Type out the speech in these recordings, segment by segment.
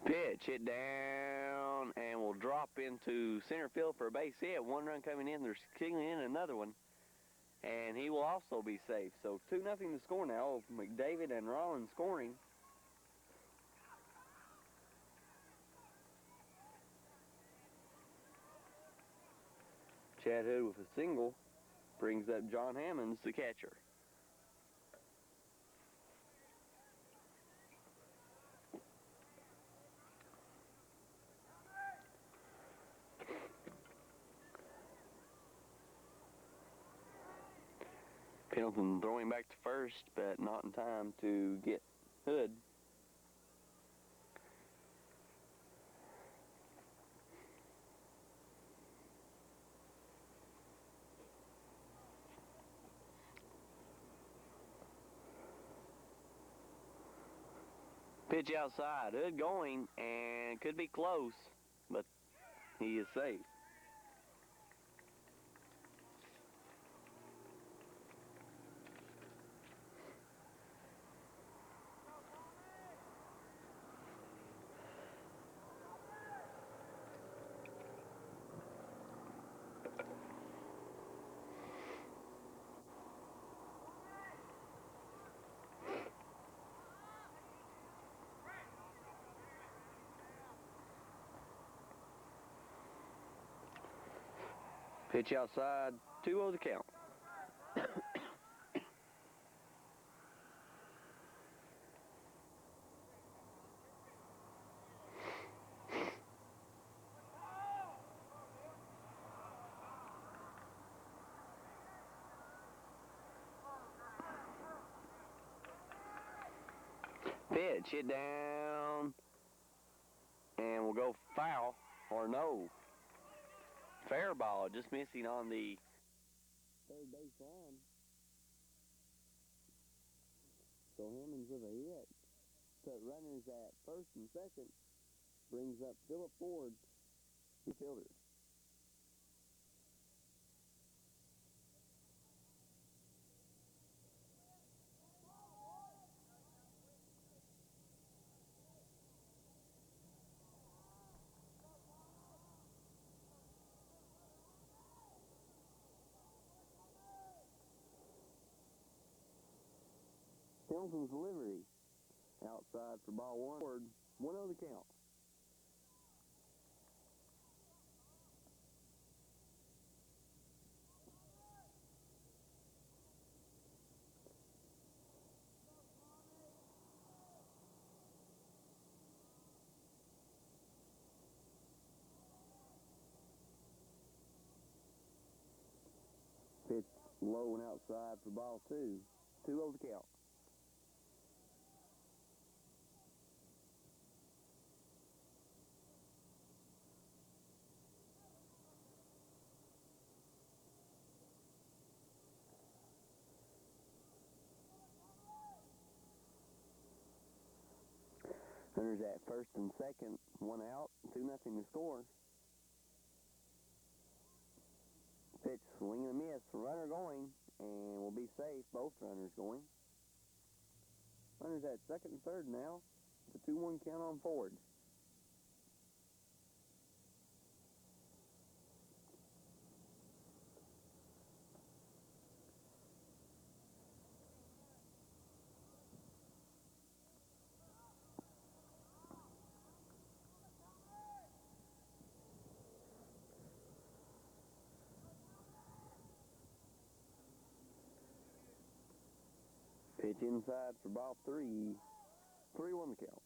Pitch hit down and will drop into center field for a base hit. One run coming in. They're kicking in another one. And he will also be safe. So 2-0 to score now. McDavid and Rollins scoring. Chad Hood with a single brings up John Hammonds, the catcher. Pendleton throwing back to first, but not in time to get Hood. Pitch outside, Hood going, and could be close, but he is safe. Pitch outside, 2-0 the count. Pitch hit down, and we'll go foul, or no. Fair ball, just missing on the third base line. So Hammonds with a hit. Put runners at first and second. Brings up Phillip Ford, the fielder. Pendleton's delivery. Outside for ball one. 1-0 the count. Pitch low and outside for ball two. 2-0 the count. Runners at first and second, 1 out, 2-0 to score. Pitch swing and a miss, runner going, and will be safe, both runners going. Runners at second and third now. It's a 2-1 count on Ford. Pitch inside for ball three. 3-1 the count.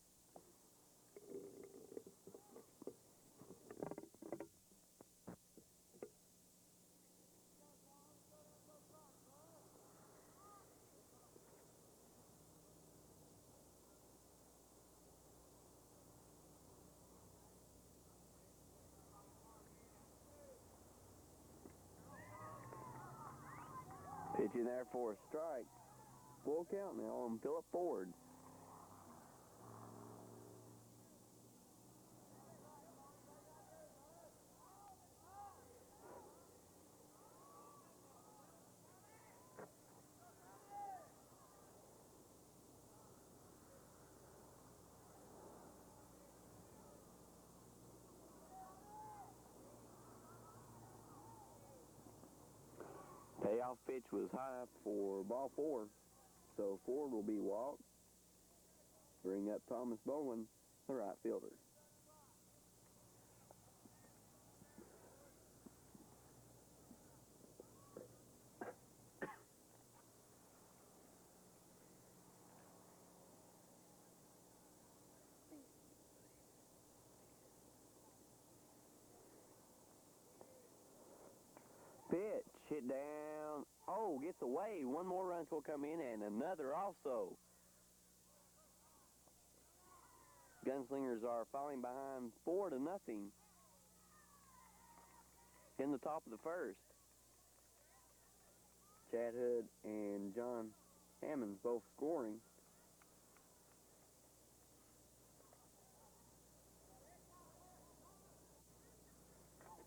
Pitch in there for a strike. Full count now on Phillip Ford. Off pitch was high for ball 4. So forward will be walked. Bring up Thomas Bowen, the right fielder. Pitch, hit down. Oh, gets away. One more run will come in, and another also. Gunslingers are falling behind 4-0 in the top of the first. Chad Hood and John Hammond both scoring.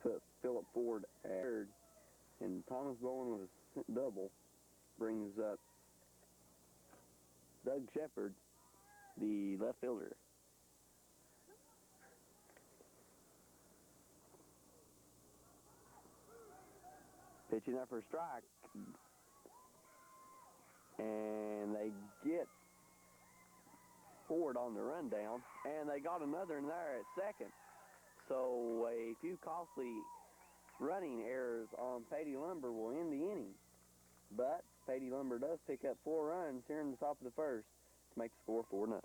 Put Philip Ford at third, and Thomas Bowen with a double brings up Doug Shepard, the left fielder. Pitching up for a strike. And they get Ford on the rundown, and they got another in there at second. So a few costly running errors on Paty Lumber will end the inning. But Paty Lumber does pick up 4 runs here in the top of the first to make the score 4-0.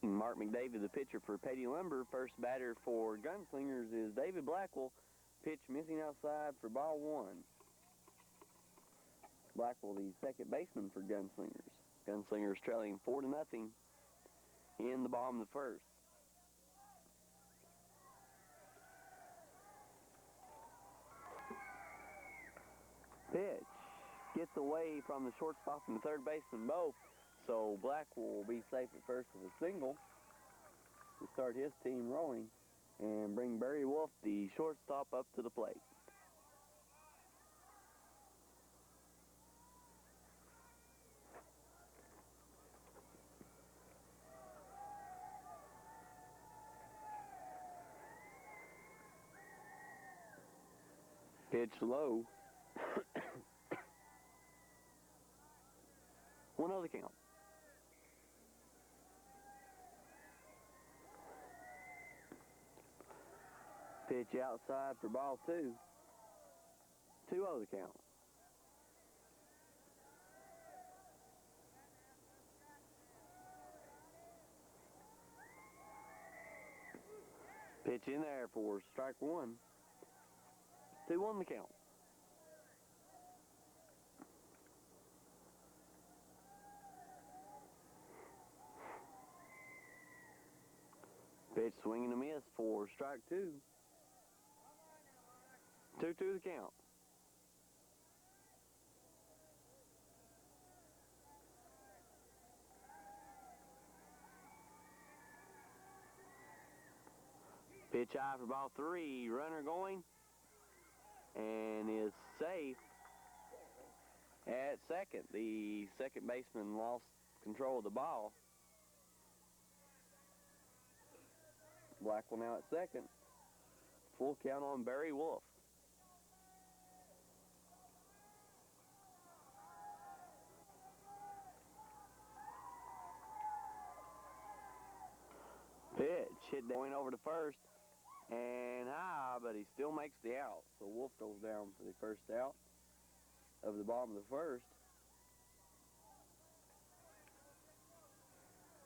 Mark McDavid, the pitcher for Paty Lumber. First batter for Gunslingers is David Blackwell. Pitch missing outside for ball 1. Blackwell, the second baseman for Gunslingers. Gunslingers trailing 4-0 in the bottom of the first. Pitch gets away from the shortstop and the third baseman both, so Blackwell will be safe at first with a single to start his team rolling and bring Barry Wolf, the shortstop, up to the plate. Pitch low. 1-0 the count. Pitch outside for ball 2. 2-0 the count. Pitch in there for strike 1. 2-1 the count. Pitch swinging a miss for strike 2. 2-2 the count. Pitch high for ball 3. Runner going and is safe at second. The second baseman lost control of the ball. Blackwell now at second. Full count on Barry Wolf. Pitch hit going over to first and high, but he still makes the out. So Wolf goes down for the first out of the bottom of the first.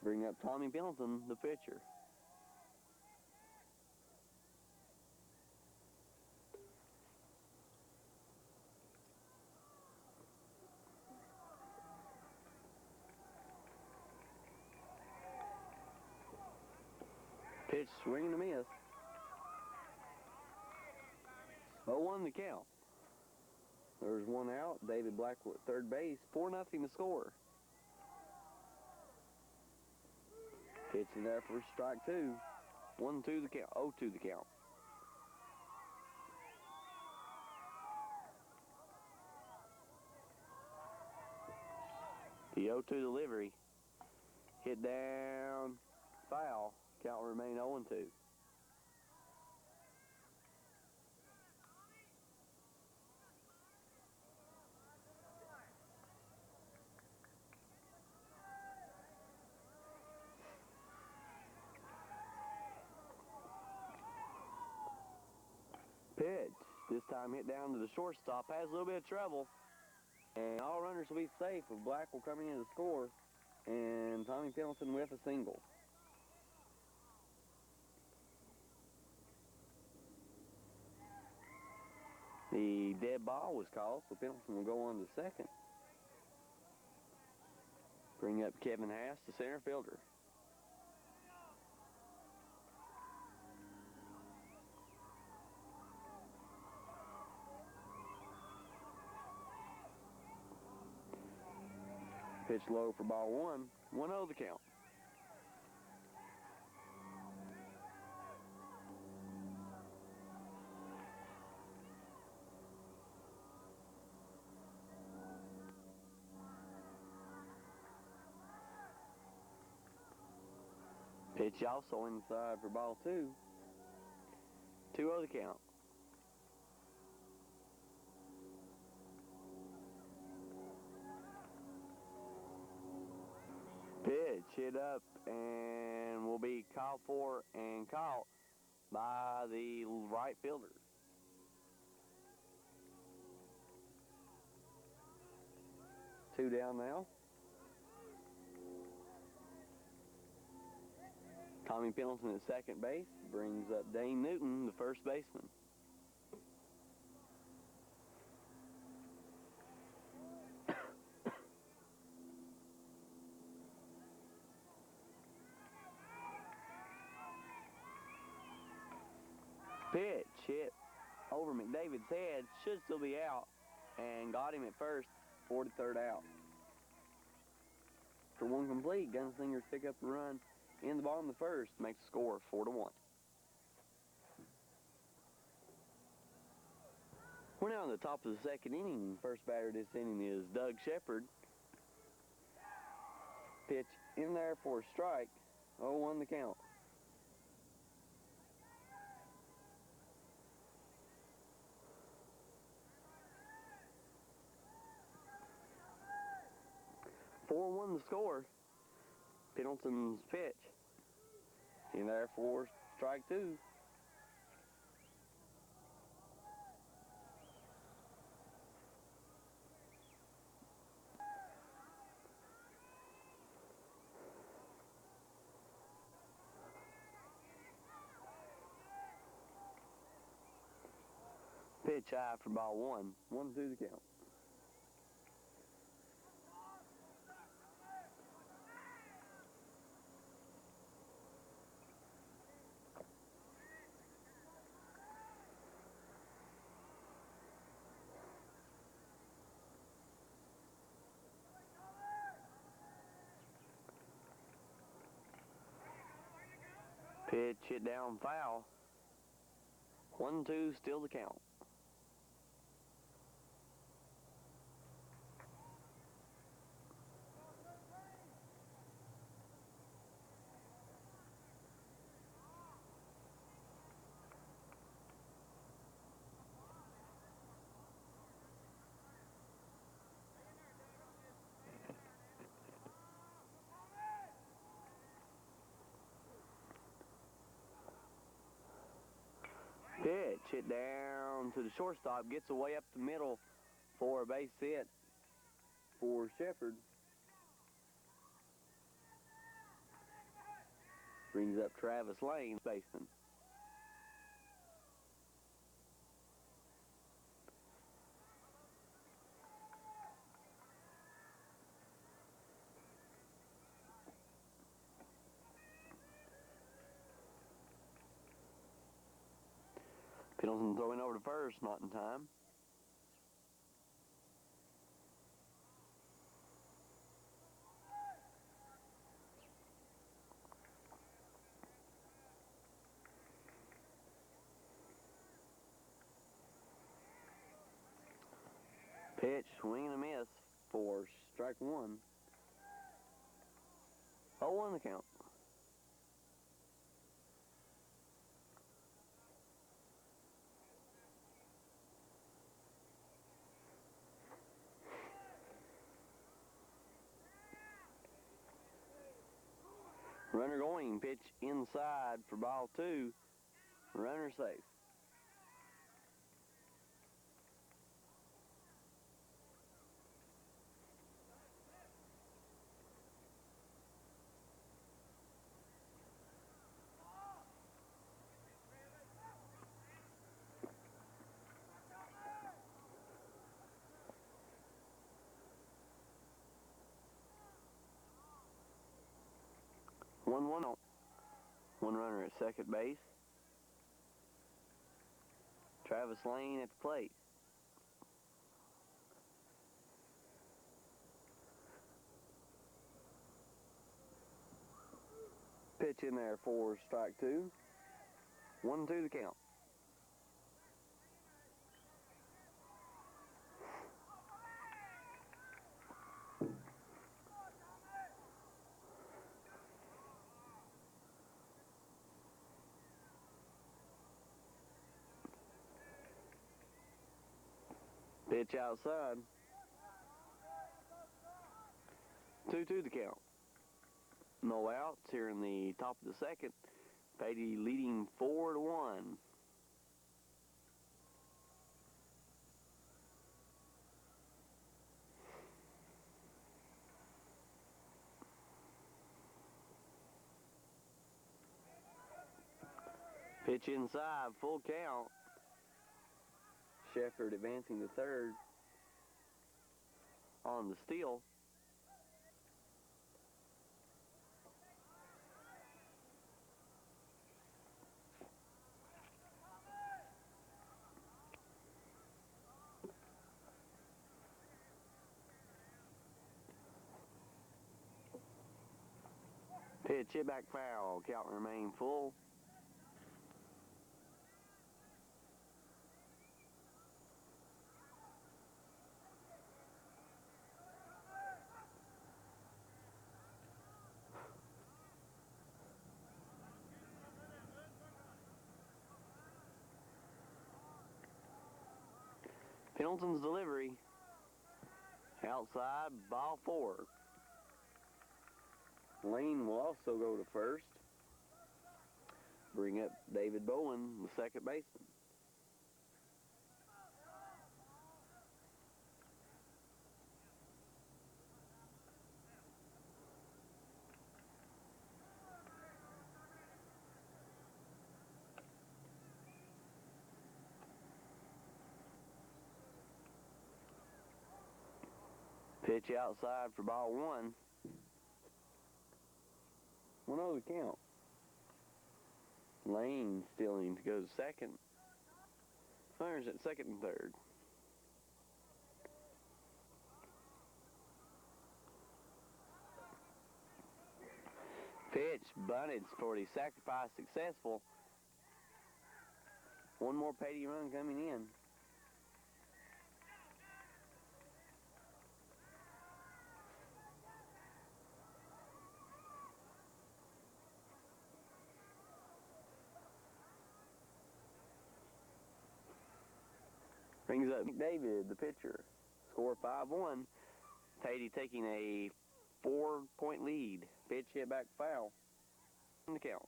Bring up Tommy Pendleton, the pitcher. Pitch swinging a miss. 0-1 the count. There's one out. David Blackwood at third base. 4-0 the score. Pitch in there for strike 2. 1-2 the count. 0-2 the count. The 0-2 delivery. Hit down. Foul. Count will remain 0-2. This time hit down to the shortstop, has a little bit of trouble, and all runners will be safe with Blackwell coming in to score, and Tommy Pendleton with a single. The dead ball was called, so Pendleton will go on to second. Bring up Kevin Haas, the center fielder. Pitch low for ball one. 1-0 the count. Pitch also inside for ball two. 2-0 the count. Pitch hit up and will be called for and caught by the right fielder. Two down now. Tommy Pendleton at second base brings up Dane Newton, the first baseman. Pitch hit over McDavid's head, should still be out, and got him at first, 43rd out. For one complete, Gunslingers pick up the run in the bottom of the first, makes the score 4-1. We're now in the top of the second inning. First batter this inning is Doug Shepard. Pitch in there for a strike, 0-1 the count. Won the score. Pendleton's pitch. In there for strike two. Pitch high for ball one. 1-2 the count. Pitch hit down foul. 1-2 still the count. Pitch hit down to the shortstop, gets away up the middle for a base hit for Shepard. Brings up Travis Lane, baseman. Pendleton throwing over to first, not in time. Pitch, swing and a miss for strike one. 0-1 the count. Runner going, pitch inside for ball two. Runner safe. 1-1 out. One runner at second base. Travis Lane at the plate. Pitch in there for strike two. 1-2 the count. Pitch outside. 2-2 the count. No outs here in the top of the second. Paty leading 4-1. Pitch inside, full count. Shepard advancing to third on the steal. Pitch hit back foul. Count remain full. Pendleton's delivery. Outside, ball four. Lane will also go to first. Bring up David Bowen, the second baseman. Pitch outside for ball one. 1-0 the count. Lane stealing to go to second. Runners at second and third. Pitch bunted for the sacrifice successful. One more Paty run coming in. Brings up David, the pitcher. Score 5-1. Paty taking a 4-point lead. Pitch hit back foul. In the count.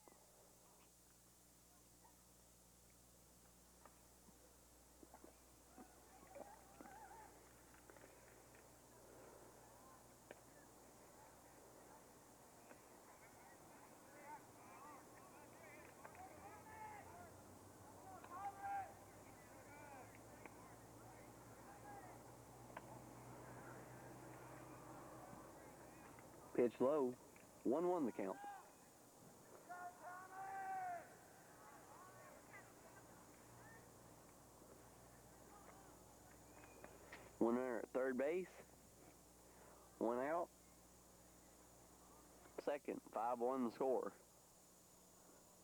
Pitch low. 1-1 the count. One runner at third base. One out. Second. 5-1 the score.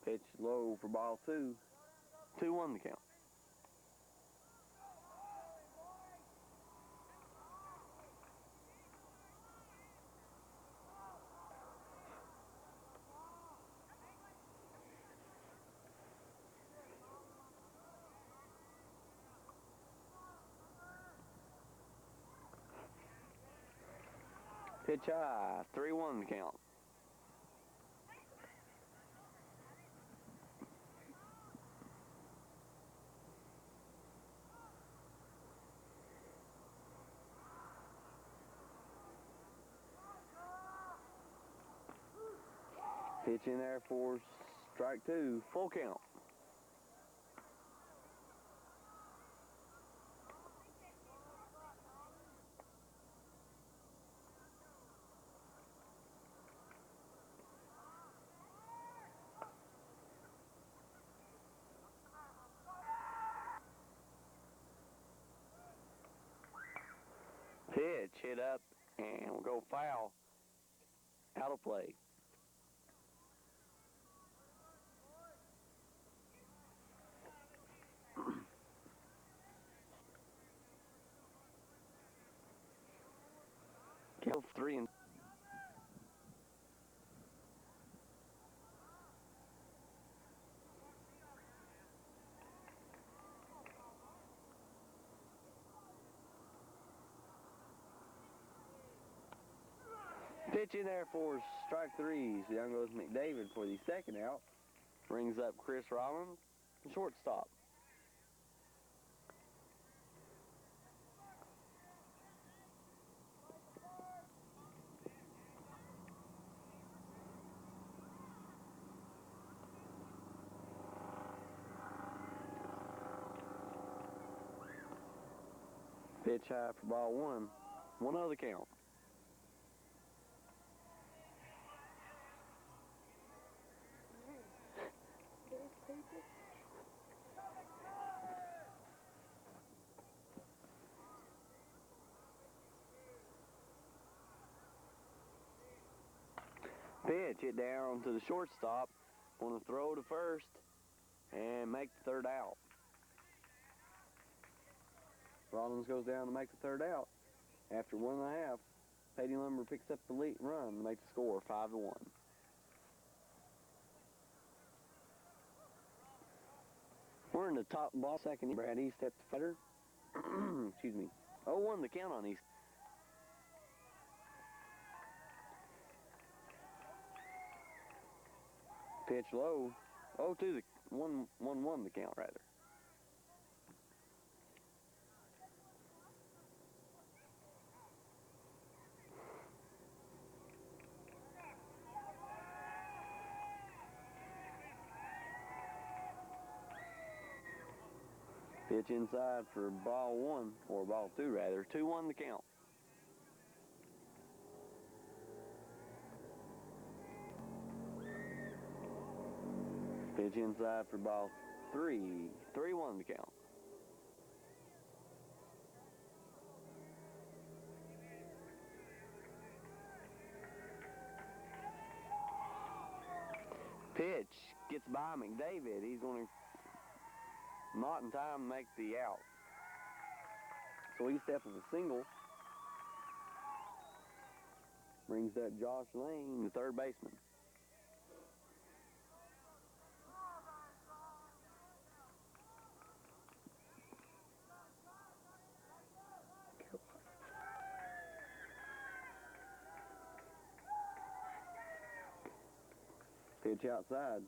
Pitch low for ball two. 2-1 the count. Pitch high, 3-1 the count. Pitch in there for strike two, full count. Pitch hit up and we'll go foul. Out of play. Kill 3 and pitch in there for strike 3. So down goes McDavid for the second out. Brings up Chris Rollins, shortstop. Pitch high for ball 1. 1-0 the count. Pitch hit down to the shortstop. Want to throw to first and make the third out. Rollins goes down to make the third out. After 1.5, Paty Lumber picks up the lead run to make the score 5-1. We're in the top ball second. Brad East at the fighter. Excuse me. 0-1 the count on East. Pitch low. 0-2 the 1-1 the count rather. Pitch inside for ball 1, or ball 2 rather. 2-1 the count. Pitch inside for ball 3. 3-1 the count. Pitch gets by McDavid. He's going to not in time to make the out. So he steps with a single. Brings up Josh Lane, the third baseman. Pitch outside.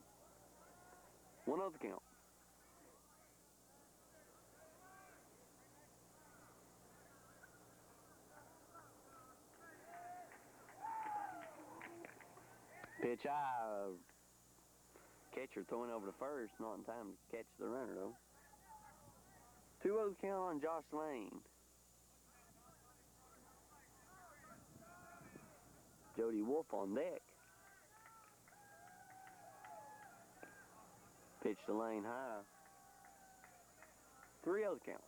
1-0 the count. Pitch high. Catcher throwing over to first. Not in time to catch the runner, though. 2-0 the count on Josh Lane. Jody Wolf on deck. Pitch to Lane high. 3-0 the count.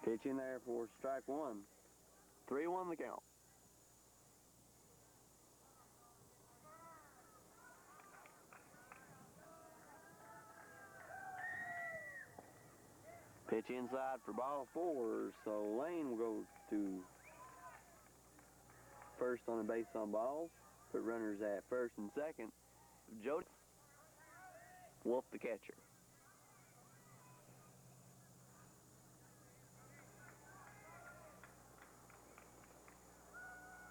Pitch in there for strike 1. 3-1 the count. Pitch inside for ball 4, so Lane will go to first on a base on balls. Put runners at first and second. Jody Wolf the catcher.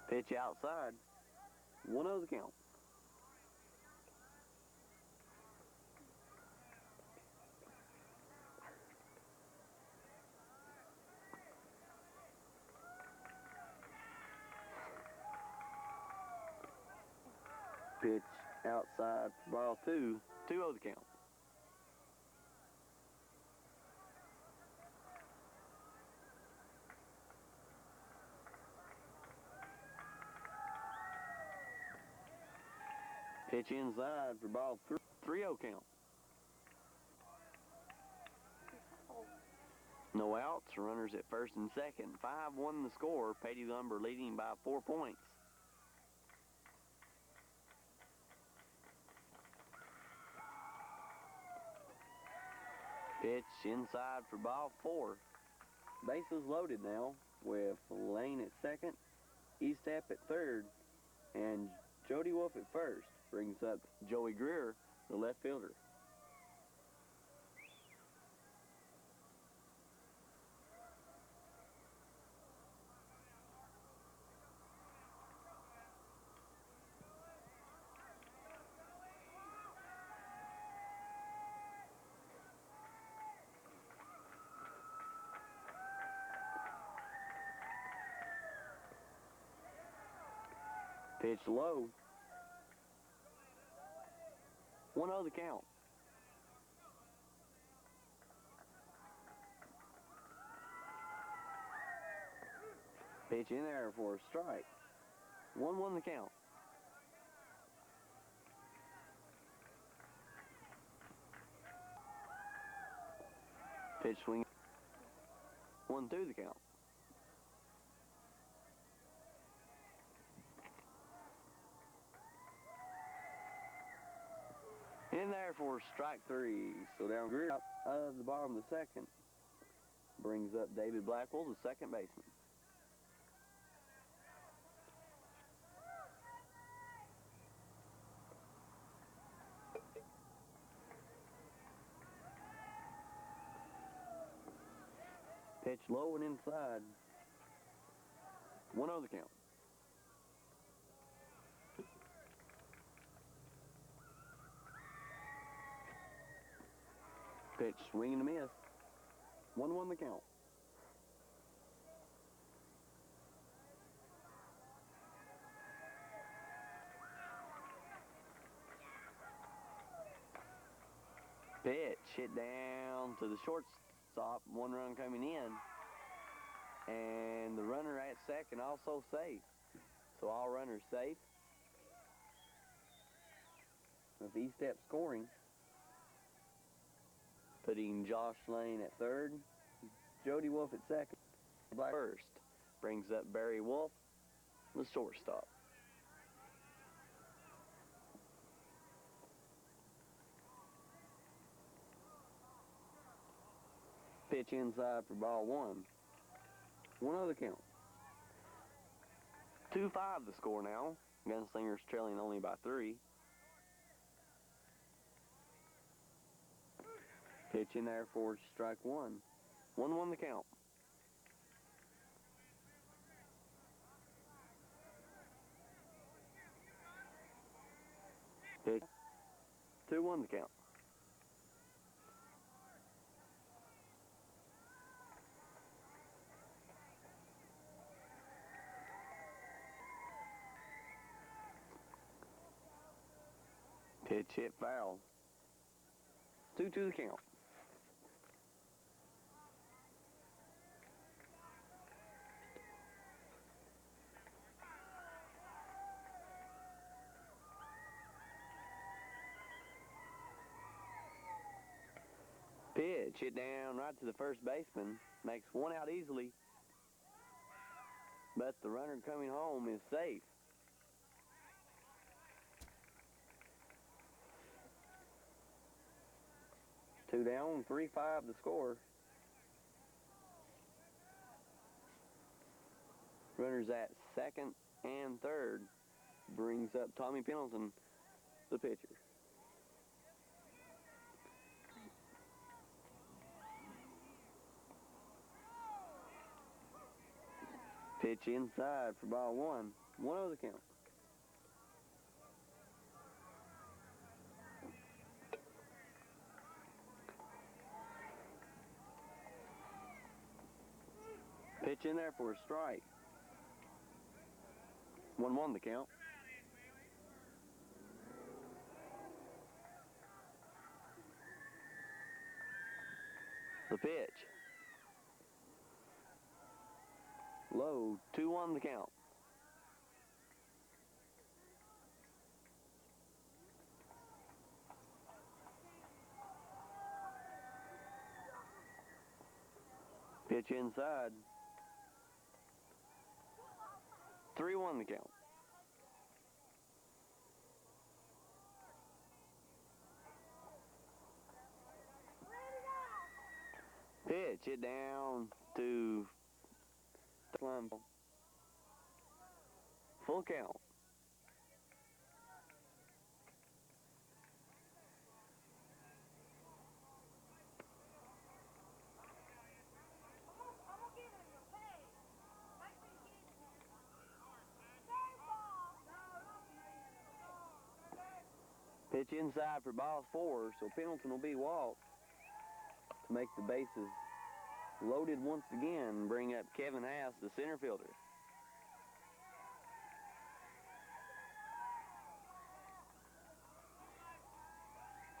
Pitch outside. 1-0 the count. Pitch outside for ball 2. 2-0 the count. Pitch inside for ball 3-0 count. No outs, runners at first and second. 5-1 the score. Paty Lumber leading by 4 points. Pitch inside for ball 4. Bases loaded now with Lane at second, Eastap at third, and Jody Wolf at first. Brings up Joey Greer, the left fielder. Pitch low. 1-0 the count. Pitch in there for a strike. 1-1 the count. Pitch swing. 1-2 the count. In there for strike 3. So down Greer out of the bottom of the second. Brings up David Blackwell, the second baseman. Pitch low and inside. 1-0 the count. Pitch swing and a miss. 1-1 the count. Pitch hit down to the shortstop. 1 run coming in. And the runner at second also safe. So all runners safe. With Eastep scoring. Putting Josh Lane at third, Jody Wolf at second. First brings up Barry Wolf, the shortstop. Pitch inside for ball 1. 1-0 the count. 2-5 the score now. Gunslingers trailing only by 3. Pitch in there for strike 1. 1-1 the count. Pitch 2-1 the count. Pitch hit foul. 2-2 the count. Pitch hit down right to the first baseman. Makes 1 out easily. But the runner coming home is safe. Two down, 3-5 the score. Runners at second and third. Brings up Tommy Pendleton, the pitcher. Pitch inside for ball 1. 1-0 the count. Pitch in there for a strike. 1-1 the count. The pitch. Low, 2-1 the count. Pitch inside. 3-1 the count. Pitch it down to full count. Pitch inside for ball 4, so Pendleton will be walked to make the bases loaded once again and bring up Kevin House, the center fielder.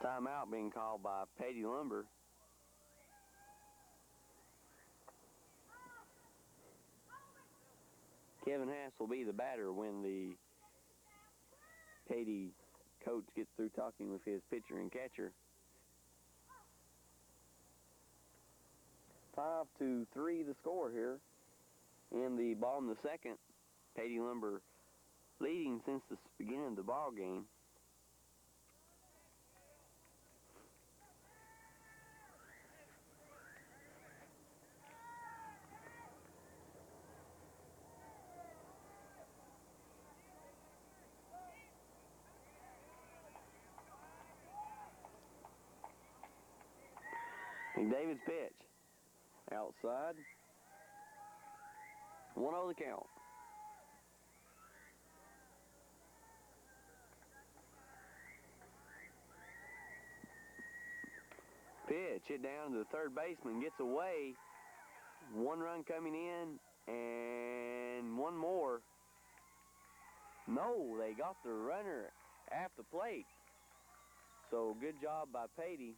Timeout being called by Paty Lumber. Kevin House will be the batter when the Paty coach gets through talking with his pitcher and catcher. 5-3 the score here in the bottom of the second. Paty Lumber leading since the beginning of the ball game. McDavid's pitch. Outside. 1-0 the count. Pitch hit down to the third baseman. Gets away. 1 run coming in. And one more. No, they got the runner at the plate. So good job by Paty.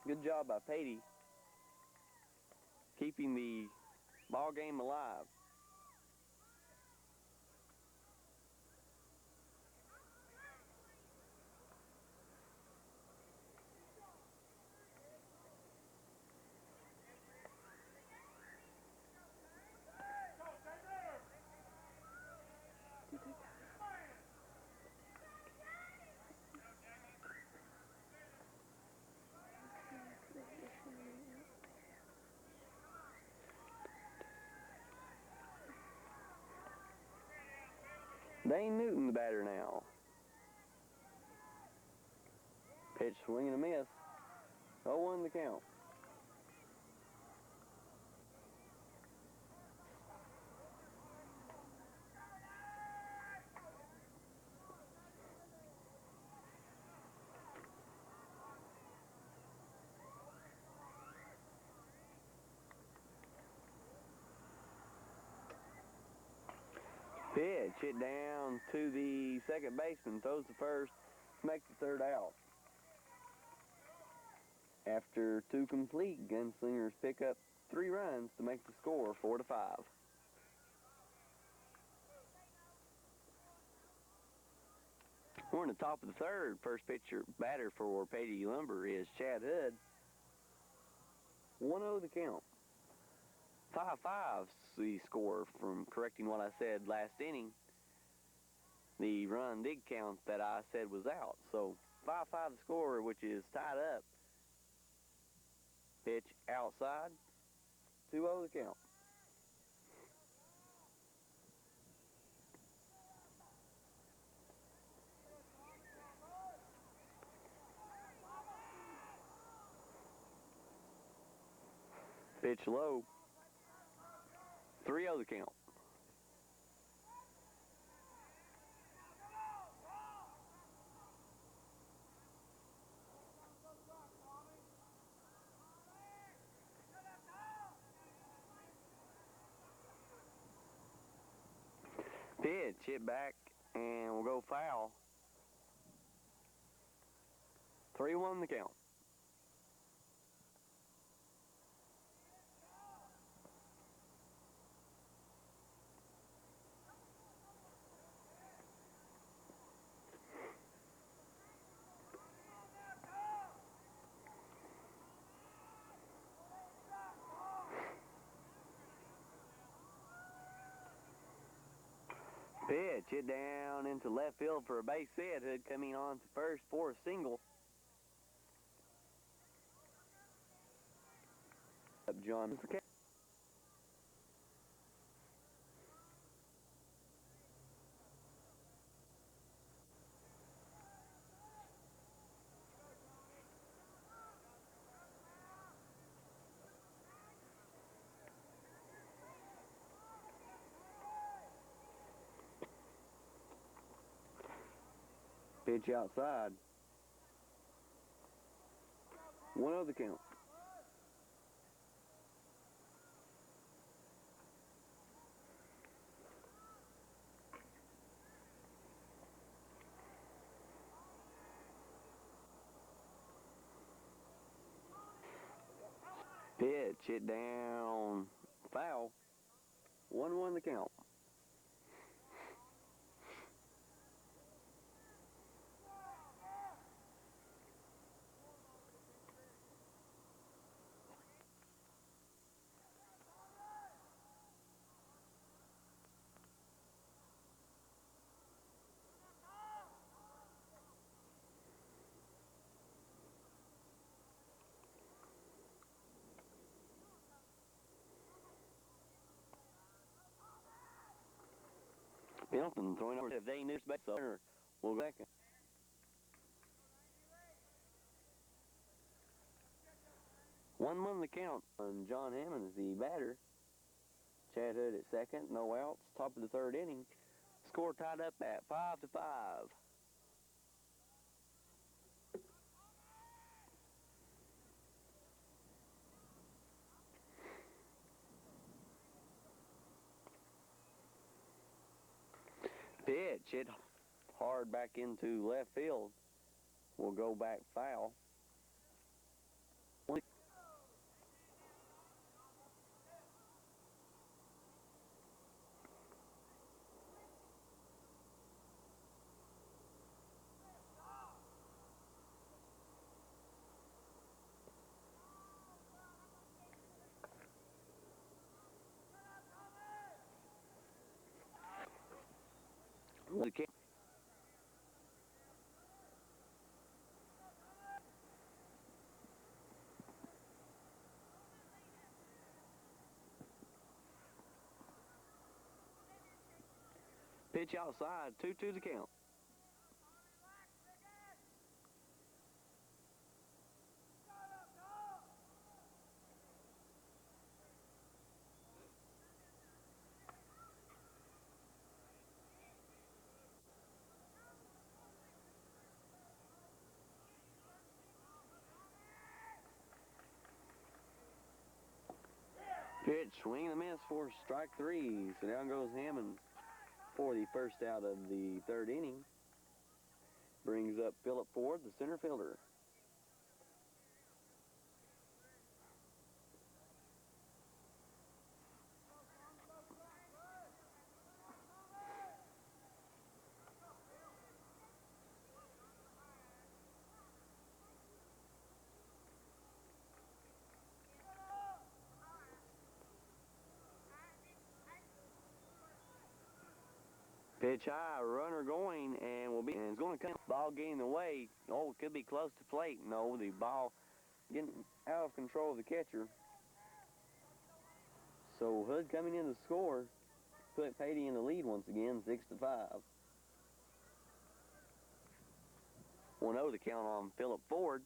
Good job by Paty, keeping the ball game alive. Dane Newton, the batter now. Pitch swing and a miss. 0-1 the count. Pitch hit down to the second baseman, throws the first, makes the third out. After 2 complete, Gunslingers pick up 3 runs to make the score 4-5. We're in the top of the third. First pitcher batter for Paty Lumber is Chad Hood. 1-0 the count. 5-5's the score from correcting what I said last inning. The run did count that I said was out. So 5-5 the score, which is tied up. Pitch outside. 2-0 the count. Pitch low. 3-0 the count. Pitch hit back and we'll go foul. 3-1 the count. Pitch it down into left field for a base hit. Hood coming on to first for a single. Up John. Pitch outside. 1-0 the count. Pitch it down. Foul. 1-1 the count. Milton throwing over. If they knew back there, we'll go back. 1-1 the count on John Hammond is the batter. Chad Hood at second, no outs. Top of the third inning. Score tied up at 5-5. Pitch it hard back into left field. Will go back foul. Pitch outside, 2-2 the count. Pitch, swing and a miss for strike 3. So down goes Hammond for the first out of the third inning. Brings up Phillip Ford, the center fielder. Pitch high, runner going, and it's going to come. Ball getting away. Oh, it could be close to plate. No, the ball getting out of control of the catcher. So Hood coming in to score, put Paty in the lead once again, 6-5. 1-0 the count on Phillip Ford.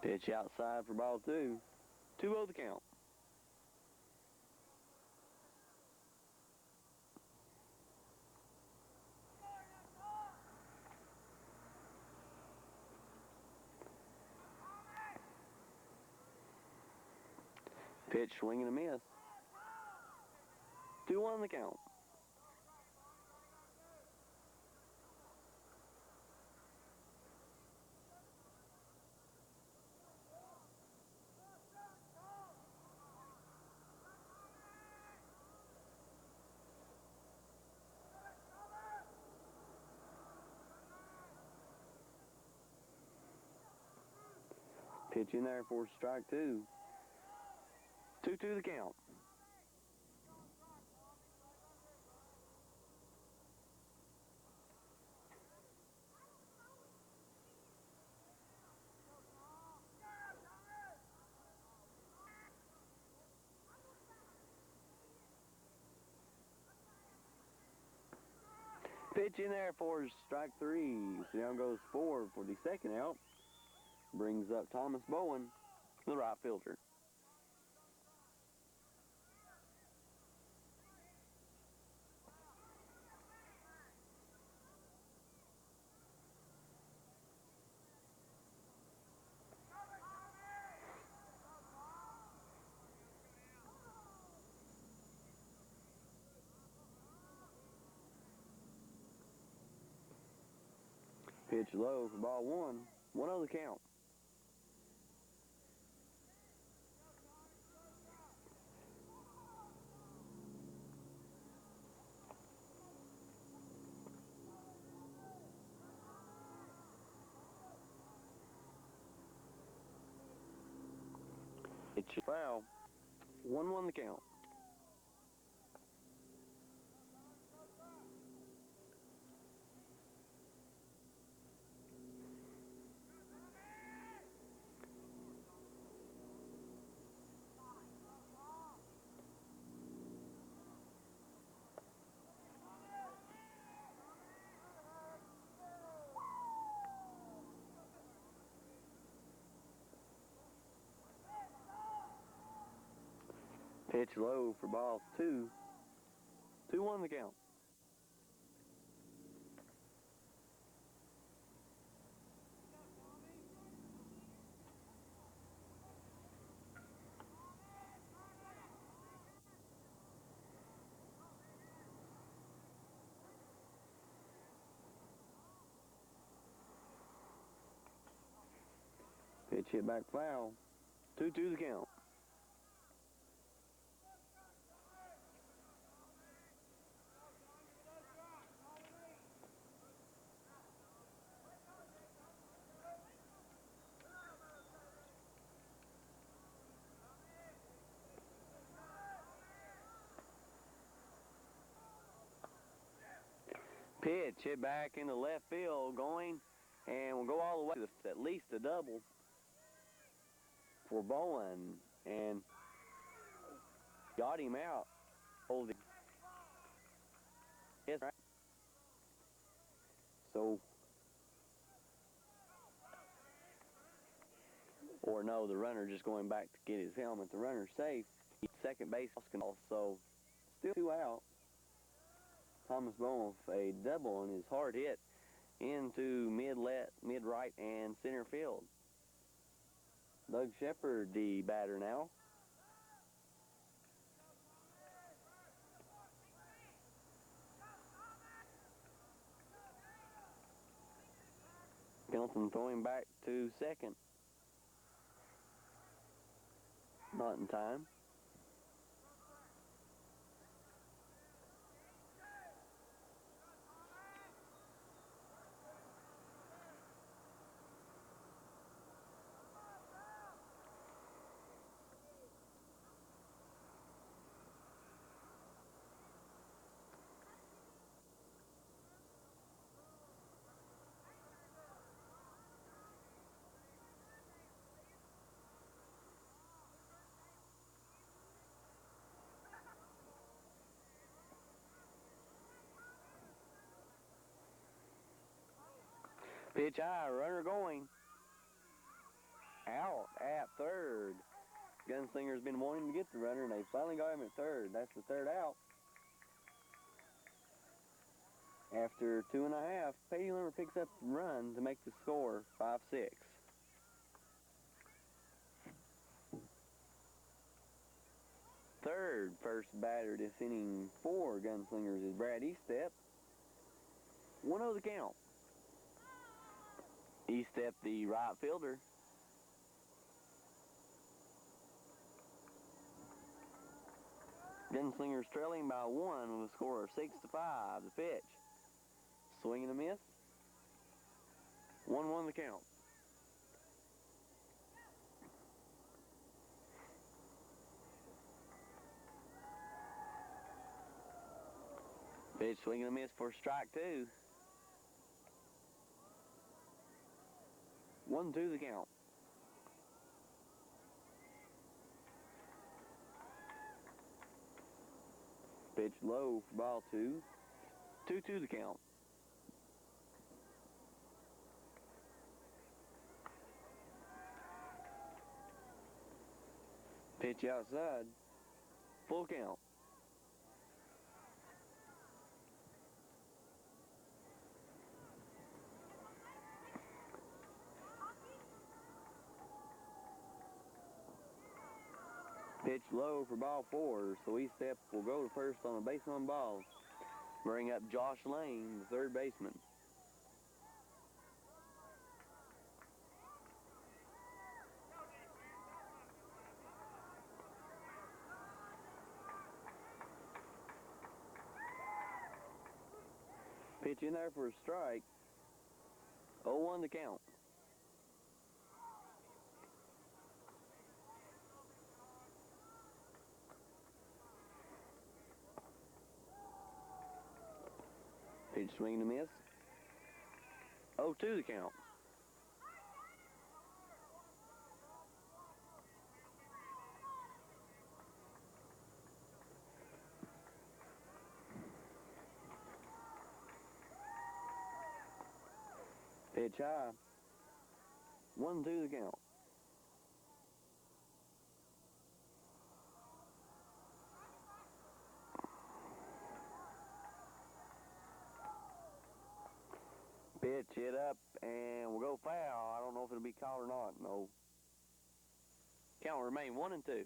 Pitch outside for ball 2. 2-0 the count. Pitch, swing and a miss. 2-1 the count. Pitch in there for strike two. 2-2 the count. Pitch in there for strike three. So now goes forward for the second out. Brings up Thomas Bowen, the right fielder. Pitch low for ball one. 1-0 the count. It's foul. 1-1 the count. Pitch low for ball two. 2-1 the count. Pitch hit back foul. 2-2 the count. Pitch hit back into left field, going, and we'll go all the way to at least a double for Bowen, and got him out. Holding. Yes, right. So, or no, the runner just going back to get his helmet. The runner's safe. Second base also still 2 out. Thomas Bowen with a double on his hard hit into mid-right, and center field. Doug Shepard, the batter now. Pendleton throwing back to second. Not in time. Pitch high, runner going. Out at third. Gunslinger's been wanting to get the runner, and they finally got him at third. That's the third out. After 2.5, Paty picks up the run to make the score 5-6. Third first batter this inning for Gunslingers is Brad Eastep. 1-0 the count. Eastep, the right fielder. Gunslingers trailing by 1 with a score of 6-5. The pitch. Swing and a miss. 1-1 the count. Pitch swing and a miss for strike two. 1-2 the count. Pitch low for ball two. 2-2 the count. Pitch outside. Full count. Pitch low for ball four, so East Step will go to first on a base on ball. Bring up Josh Lane, the third baseman. Pitch in there for a strike. 0-1 to count. Pitch swing and a miss. 0-2 the count. Pitch high. 1-2 the count. Pitch hit up and we'll go foul. I don't know if it'll be called or not. No. Count will remain 1-2.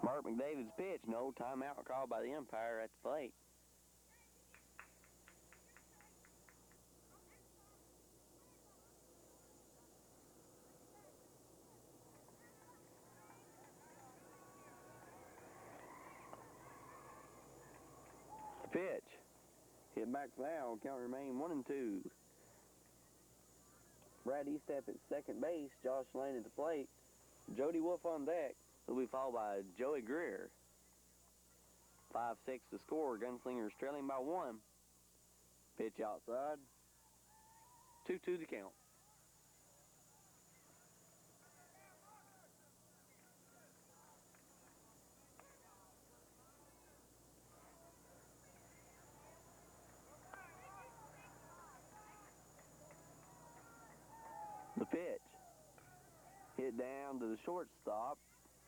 Mark McDavid's pitch. No timeout called by the umpire at the plate. The pitch. Hit back foul. Count remain 1-2. Brad Eastep at second base. Josh Lane at the plate. Jody Wolf on deck. He'll be followed by Joey Greer. 5-6 to score. Gunslingers trailing by 1. Pitch outside. 2-2 to count. The pitch. Hit down to the shortstop.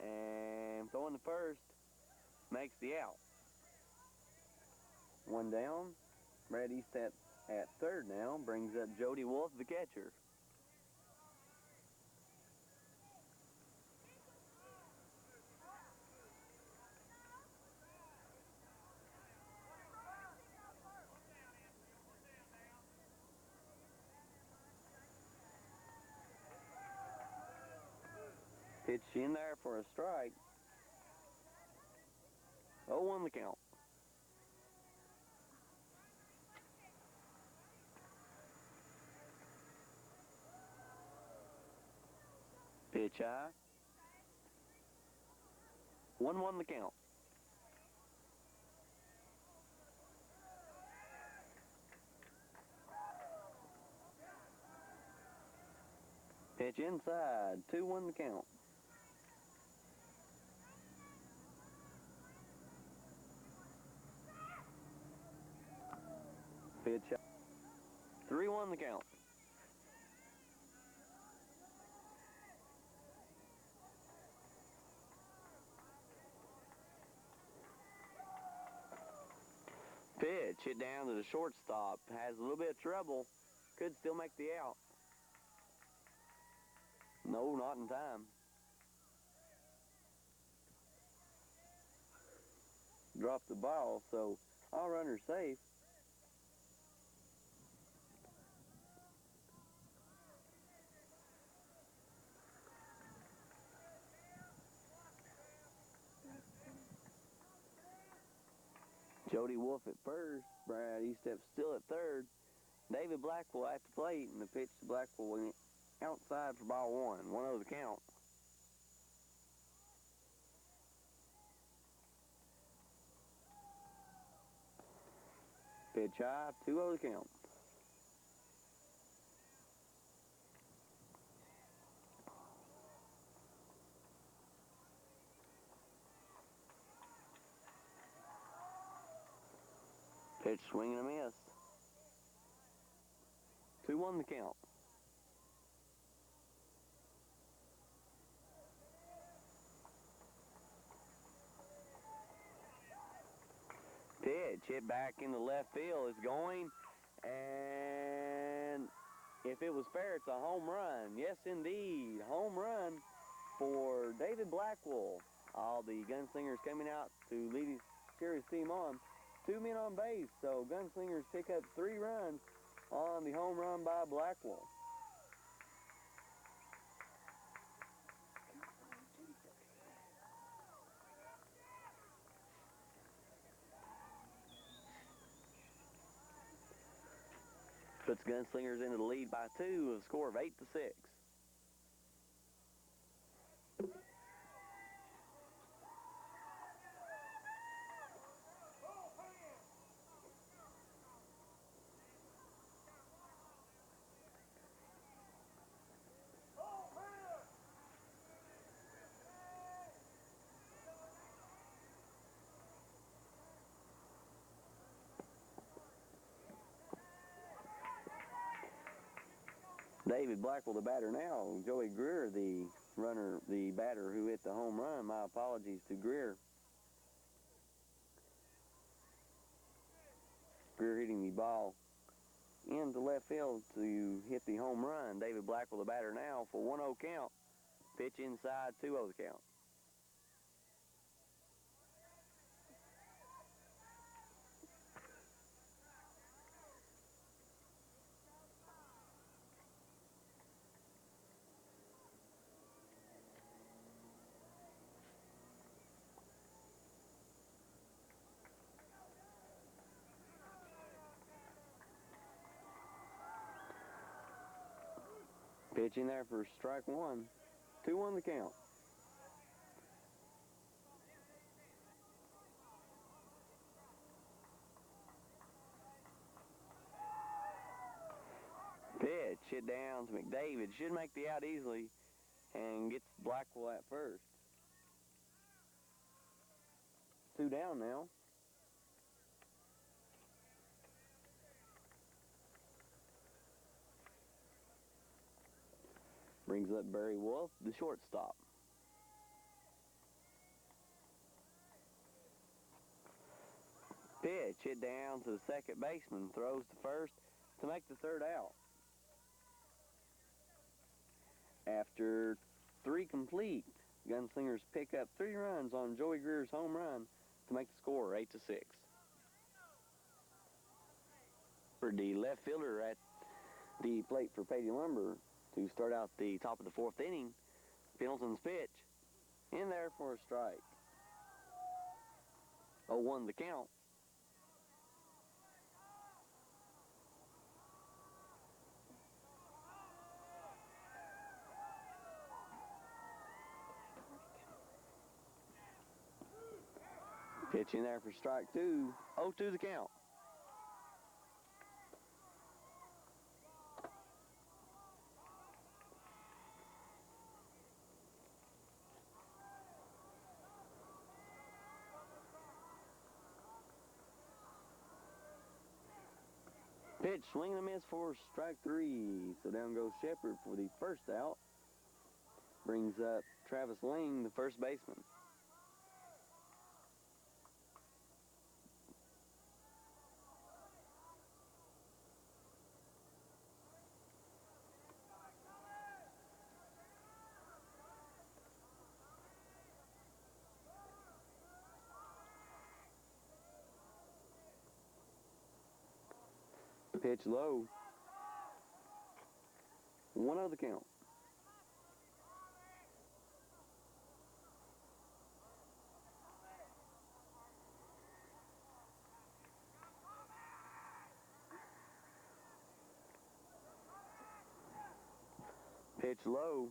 And throwing the first makes the out. One down. Brad Eastep at third now. Brings up Jody Wolf, the catcher. Pitch in there for a strike. 0-1 the count. Pitch high. 1-1 the count. Pitch inside. 2-1 the count. Pitch out. 3-1 the count. Pitch hit down to the shortstop. Has a little bit of trouble. Could still make the out. No, not in time. Dropped the ball, so all runners safe. Jody Wolf at first. Brad Estep still at third. David Blackwell at the plate, and the pitch to Blackwell went outside for ball one. 1-0 the count. Pitch high, 2-0 the count. Pitch swing and a miss. 2-1 the count. Pitch hit back into left field. It's going, and if it was fair, it's a home run. Yes, indeed, home run for David Blackwell. All the Gunslingers coming out to lead his cheer his team on. 2 men on base, so Gunslingers pick up 3 runs on the home run by Blackwell. Puts Gunslingers into the lead by 2 with a score of 8-6. David Blackwell, the batter now. Joey Greer, the runner, the batter who hit the home run. My apologies to Greer. Greer hitting the ball into left field to hit the home run. David Blackwell, the batter now for 1-0 count. Pitch inside, 2-0 the count. Pitch in there for strike 1. 2-1 the count. Pitch hit down to McDavid. Should make the out easily and gets Blackwell at first. 2 down now. Brings up Barry Wolf, the shortstop. Pitch hit down to the second baseman. Throws to first to make the third out. After 3 complete, Gunslingers pick up 3 runs on Joey Greer's home run to make the score 8-6. For the left fielder at the plate for Paty Lumber to start out the top of the 4th inning, Pendleton's pitch in there for a strike. 0-1 the count. Pitch in there for strike 2. 0-2 the count. Pitch, swing and a miss for strike 3. So down goes Shepard for the first out. Brings up Travis Ling, the first baseman. Pitch low. 1-0 the count. Pitch low.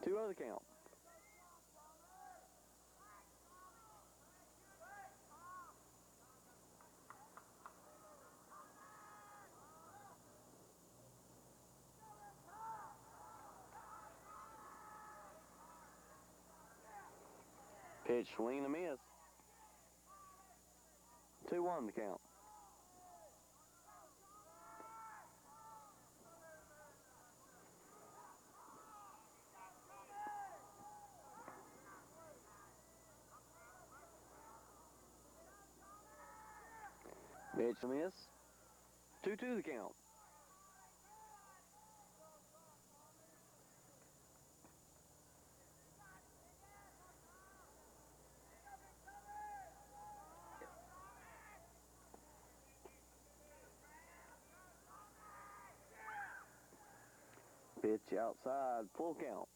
2-0 the count. Pitch swing and a miss. 2-1 the count. Pitch and a miss. 2-2 the count. Pitch outside, full count.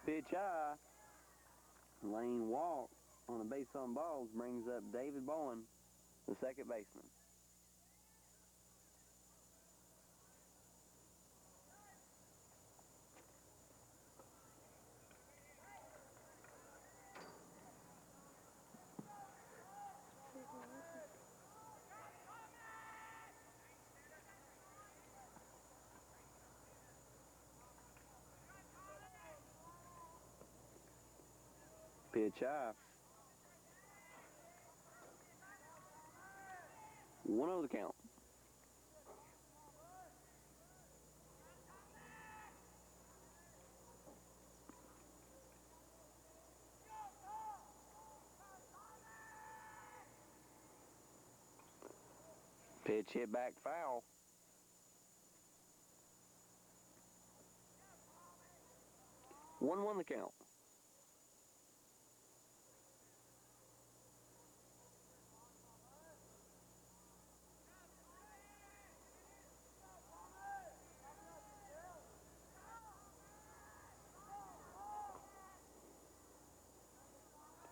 Pitch high. Lane walk on a base on balls brings up David Bowen, the second baseman. Pitch high. 1-0 the count. Pitch hit back foul. 1-1 the count.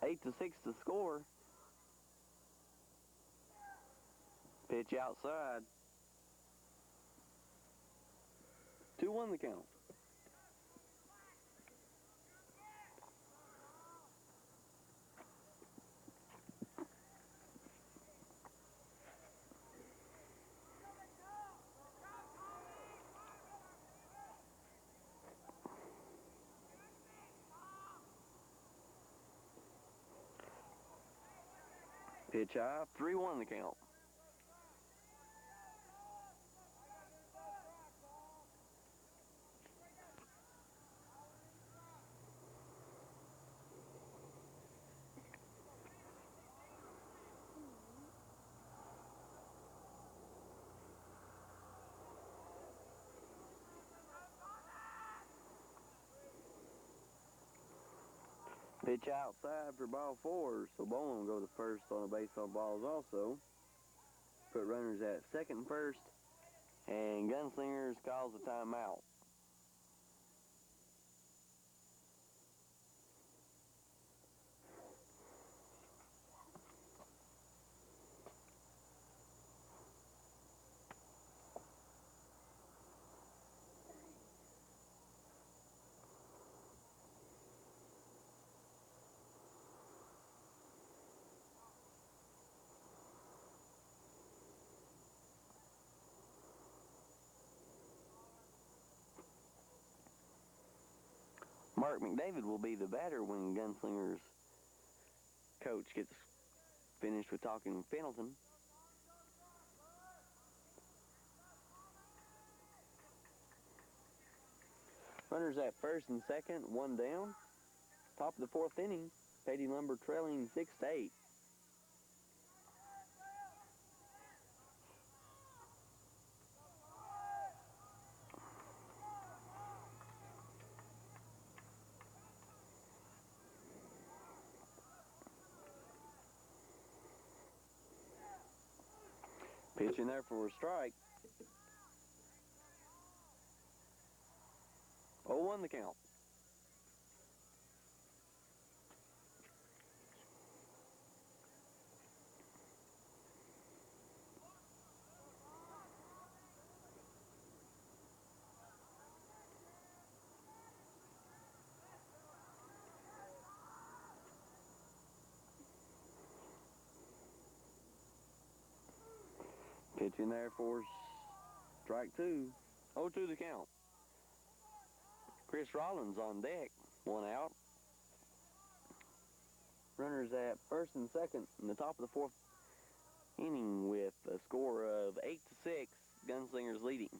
Eight to 6 to score. Pitch outside. 2-1 the count. Pitch high, 3-1 the count. Pitch outside for ball 4, so Bowen will go to first on a base on balls also. Put runners at second and first, and Gunslingers calls a timeout. Mark McDavid will be the batter when Gunslingers coach gets finished with talking with Pendleton. Runners at first and second, one down. Top of the fourth inning, Paty Lumber trailing 6-8. Pitch in there for a strike. 2-1 the count. Pitch in there for strike 2. 0-2 the count. Chris Rollins on deck. 1 out. Runners at first and second in the top of the 4th inning with a score of 8-6. Gunslingers leading.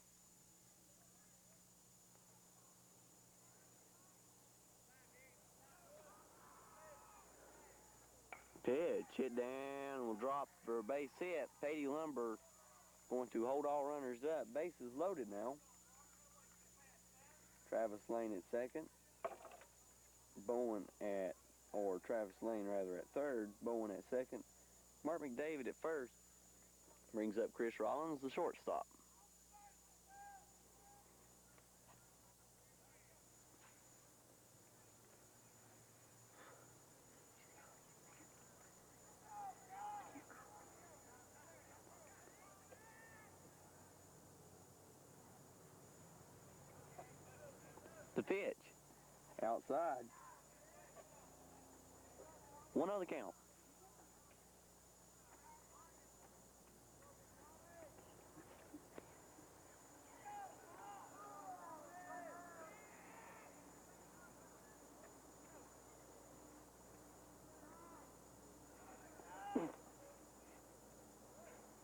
Pitch hit down, will drop for a base hit. Paty Lumber going to hold all runners up. Bases loaded now. Travis Lane at second. Travis Lane rather at third. Bowen at second. Mark McDavid at first. Brings up Chris Rollins, the shortstop. The pitch. Outside. 1-0 the count.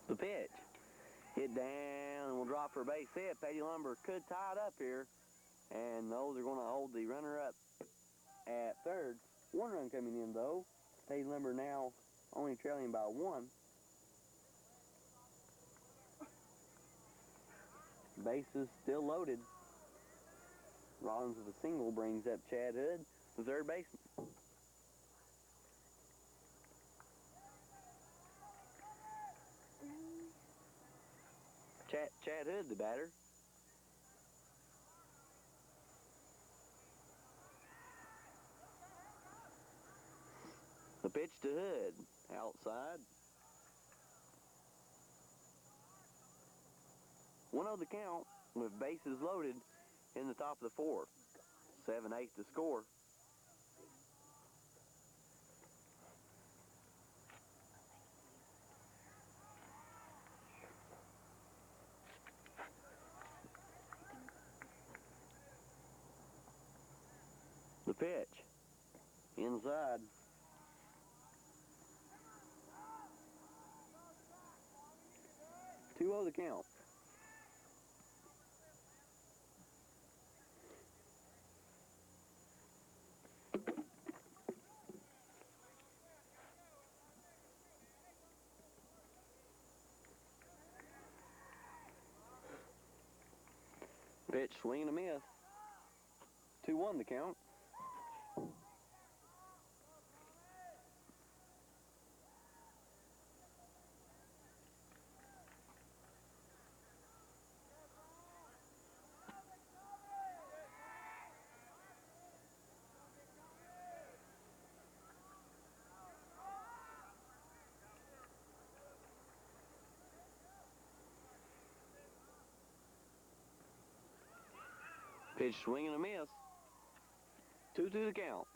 The pitch. Hit down and will drop for a base hit. Paty Lumber could tie it up here. And no, they're going to hold the runner up at third. 1 run coming in though. Paty Lumber now only trailing by 1. Bases still loaded. Rollins with a single brings up Chad Hood, the third baseman. Chad Hood, the batter. The pitch to Hood, outside. 1-0 the count with bases loaded in the top of the 4th. 7-8 to score. The pitch. Inside. Two 0 the count. Pitch, swing and a miss. 2-1 the count. Pitch, swing and a miss. 2-2 the count.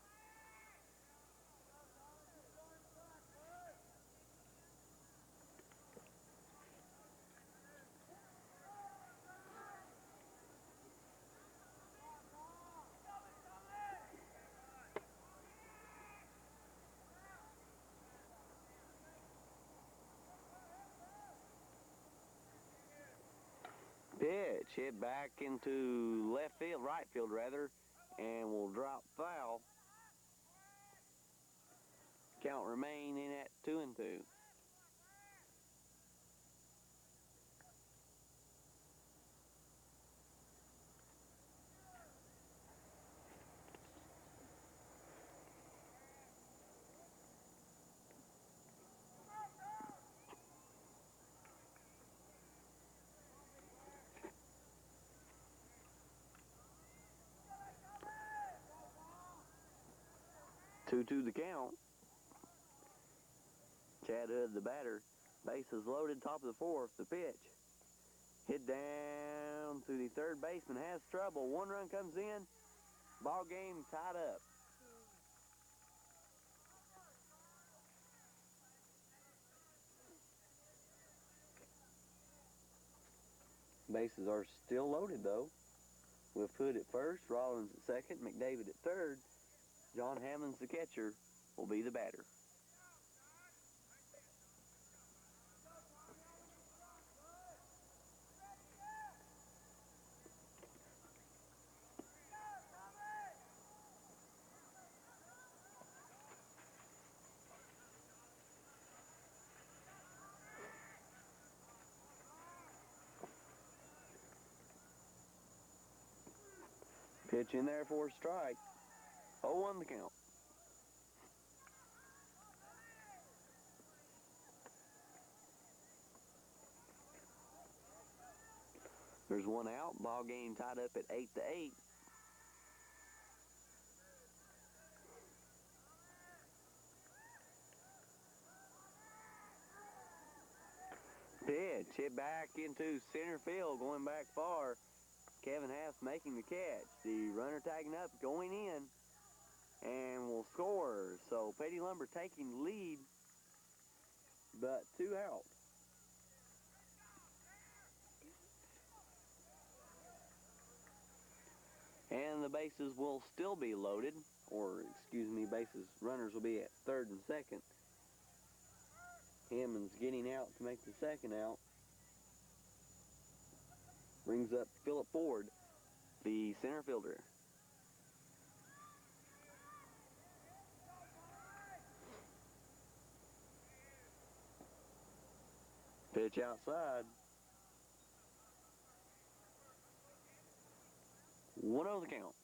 Pitch hit back into right field rather, and will drop foul. Count remaining at 2-2. 2-2 the count. Chad Hood, the batter. Bases loaded, top of the fourth. The pitch. Hit down to the third baseman. Has trouble. One run comes in. Ball game tied up. Bases are still loaded, though. With Hood at first, Rollins at second, McDavid at third. John Hammonds, the catcher, will be the batter. Pitch in there for a strike. 0-1 the count. There's one out. Ball game tied up at 8-8. Pitch hit back into center field, going back far. Kevin Haas making the catch. The runner tagging up, going in, and will score. So Paty Lumber taking the lead, but 2 out. And the bases will still be loaded, or excuse me, runners will be at third and second. Hammond's getting out to make the second out. Brings up Philip Ford, the center fielder. Pitch outside. 1-0 the count.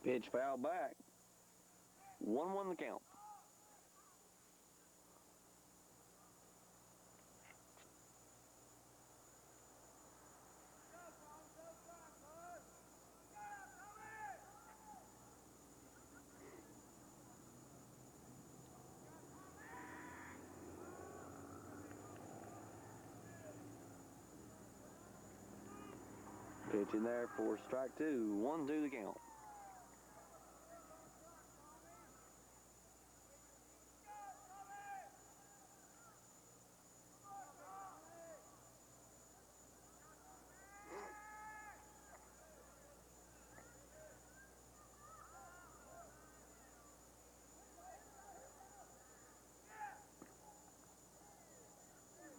Pitch foul back. 1-1 the count. Pitch in there for strike 2. 1-2 the count.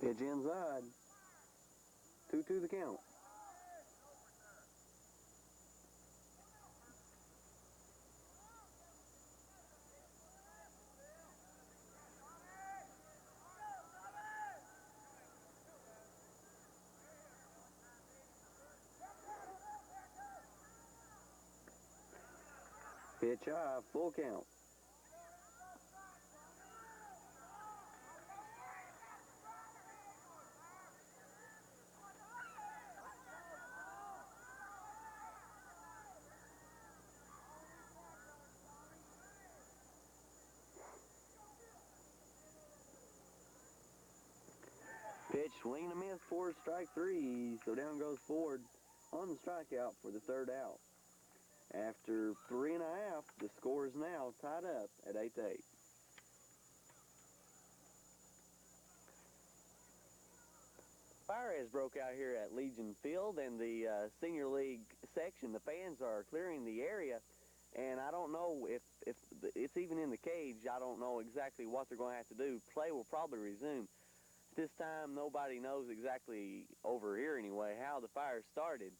Pitch inside. 2-2 the count. Pitch high, full count. Pitch, swing and a miss for strike 3. So down goes Ford on the strikeout for the third out. After 3 1/2, the score is now tied up at 8-8. Fire has broke out here at Legion Field and the Senior League section. The fans are clearing the area, and I don't know if it's even in the cage. I don't know exactly what they're going to have to do. Play will probably resume. This time, nobody knows exactly, over here anyway, how the fire started.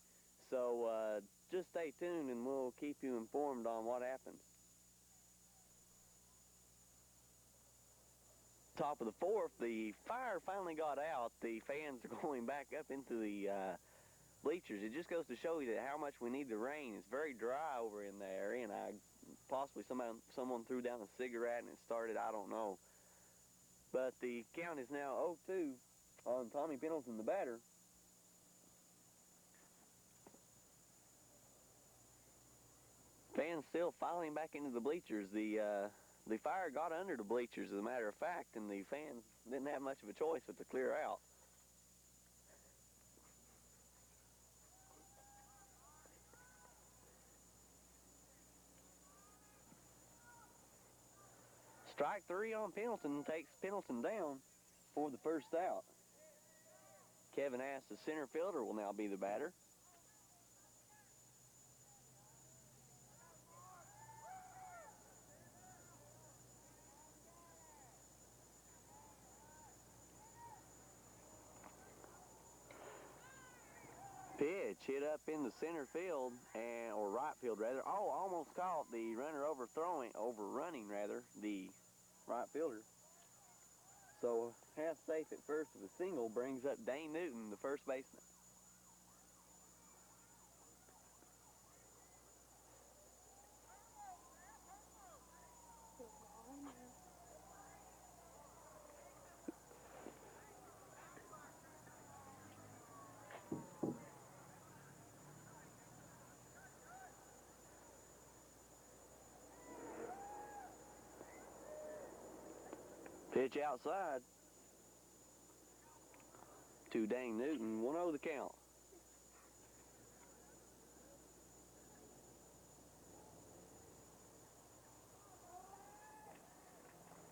So just stay tuned and we'll keep you informed on what happens. Top of the fourth, the fire finally got out. The fans are going back up into the bleachers. It just goes to show you that how much we need the rain. It's very dry over in the area, and possibly someone threw down a cigarette and it started, I don't know. But the count is now 0-2 on Tommy Pendleton, the batter. Fans still filing back into the bleachers. The fire got under the bleachers, as a matter of fact, and the fans didn't have much of a choice but to clear out. Strike three on Pendleton takes Pendleton down for the first out. Kevin Ash, the center fielder, will now be the batter. Pitch hit up in the center field, or right field rather. Oh, almost caught the runner overrunning the right fielder. So half safe at first with a single brings up Dane Newton, the first baseman. Pitch outside to Dane Newton, 1-0 the count.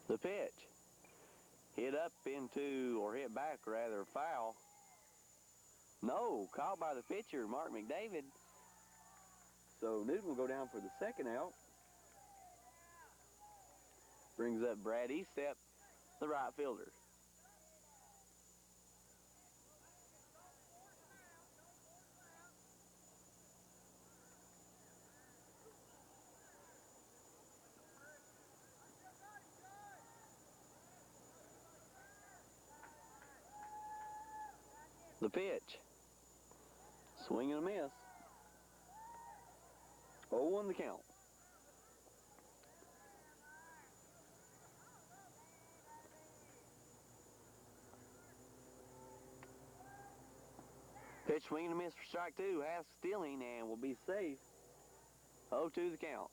The pitch hit up into, or hit back rather, foul. No, caught by the pitcher, Mark McDavid. So Newton will go down for the second out. Brings up Brad Estep, the right fielder. The pitch. Swing and a miss. 0-1 the count. Pitch, swing and a miss for strike two. Has stealing and will be safe. 0-2 the count.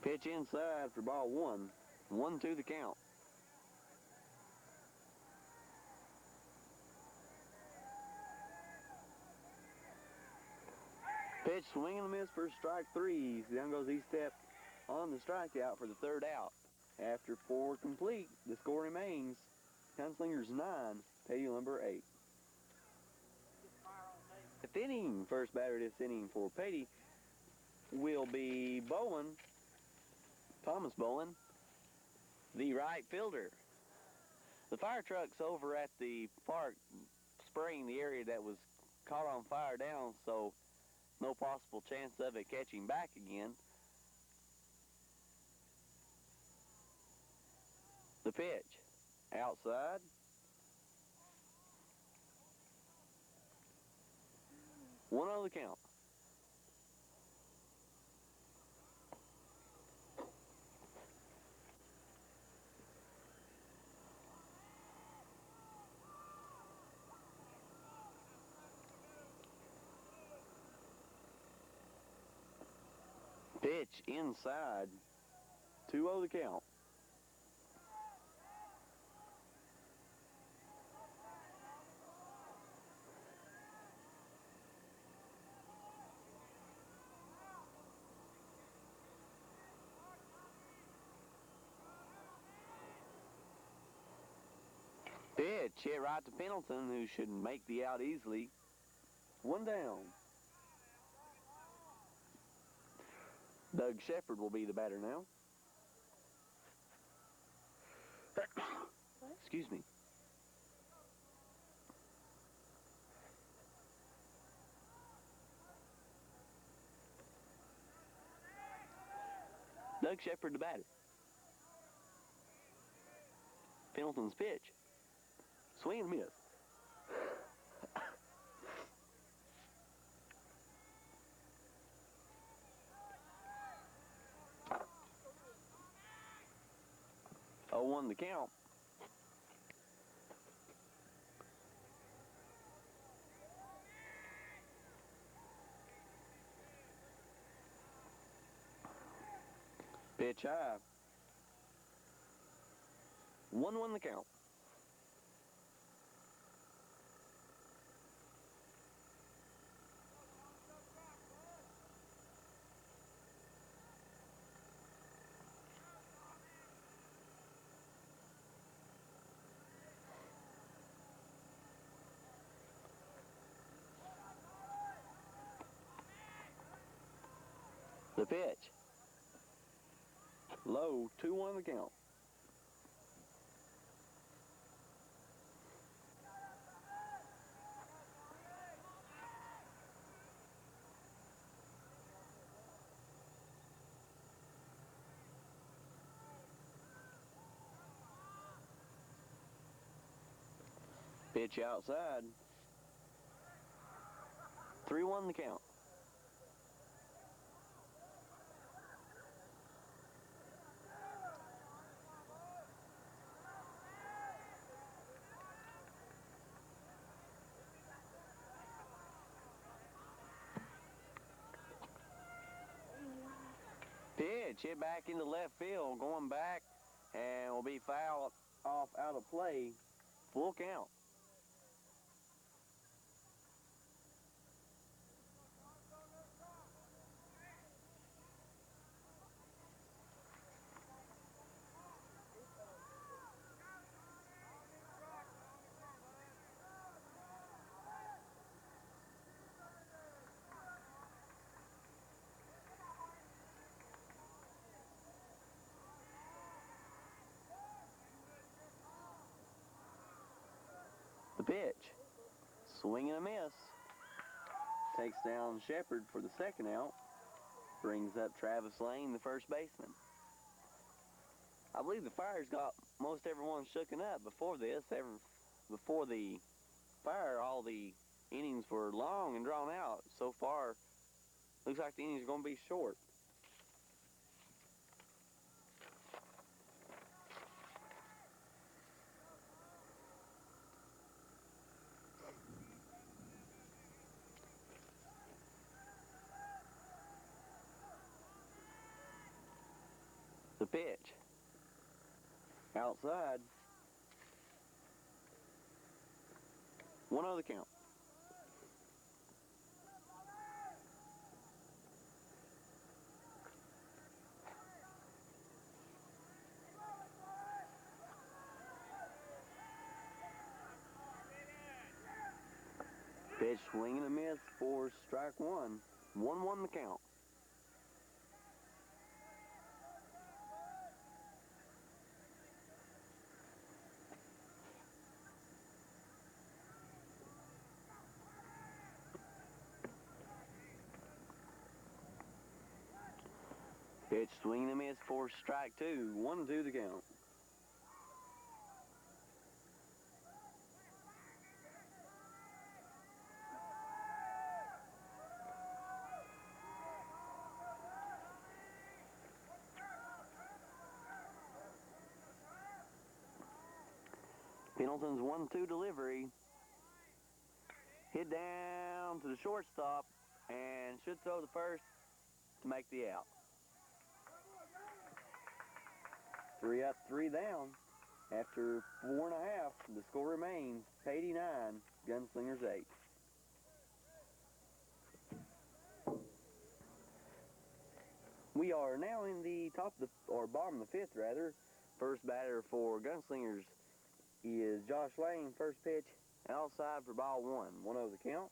Pitch inside for ball one. 1-2 the count. Pitch, swing and a miss for strike three. Down goes Estep on the strikeout for the third out. After 4 complete, the score remains Gunslingers 9, Paty number 8. Fifth inning, first batter this inning for Paty will be Bowen, Thomas Bowen, the right fielder. The fire truck's over at the park spraying the area that was caught on fire down, so no possible chance of it catching back again. The pitch, outside. One on the count. Pitch inside. 2-0 the count. Pitch hit right to Pendleton, who should make the out easily. 1 down. Doug Shepard will be the batter now. Excuse me. Doug Shepard the batter. Pendleton's pitch. Swing and miss. Oh, 1 the count. Pitch high. 1-1 the count. The pitch. Low, 2-1 the count. Pitch outside. 3-1 the count. Pitch hit back into left field, going back, and will be fouled off out of play. Full count. The pitch. Swing and a miss. Takes down Shepard for the second out. Brings up Travis Lane, the first baseman. I believe the Fire's got most everyone shooken up before this. Before the Fire, all the innings were long and drawn out. So far, looks like the innings are going to be short. The pitch. Outside. 1-0 the count. Pitch swing and a miss for strike 1. 1-1 the count. Pitch swing and a miss for strike 2. 1-2 the count. Pendleton's 1-2 delivery. Hit down to the shortstop and should throw the first to make the out. 3 up, 3 down. After 4.5, the score remains Paty 9, Gunslingers 8. We are now in the bottom of the 5th rather. First batter for Gunslingers is Josh Lane. First pitch outside for ball 1. 1-0 the count.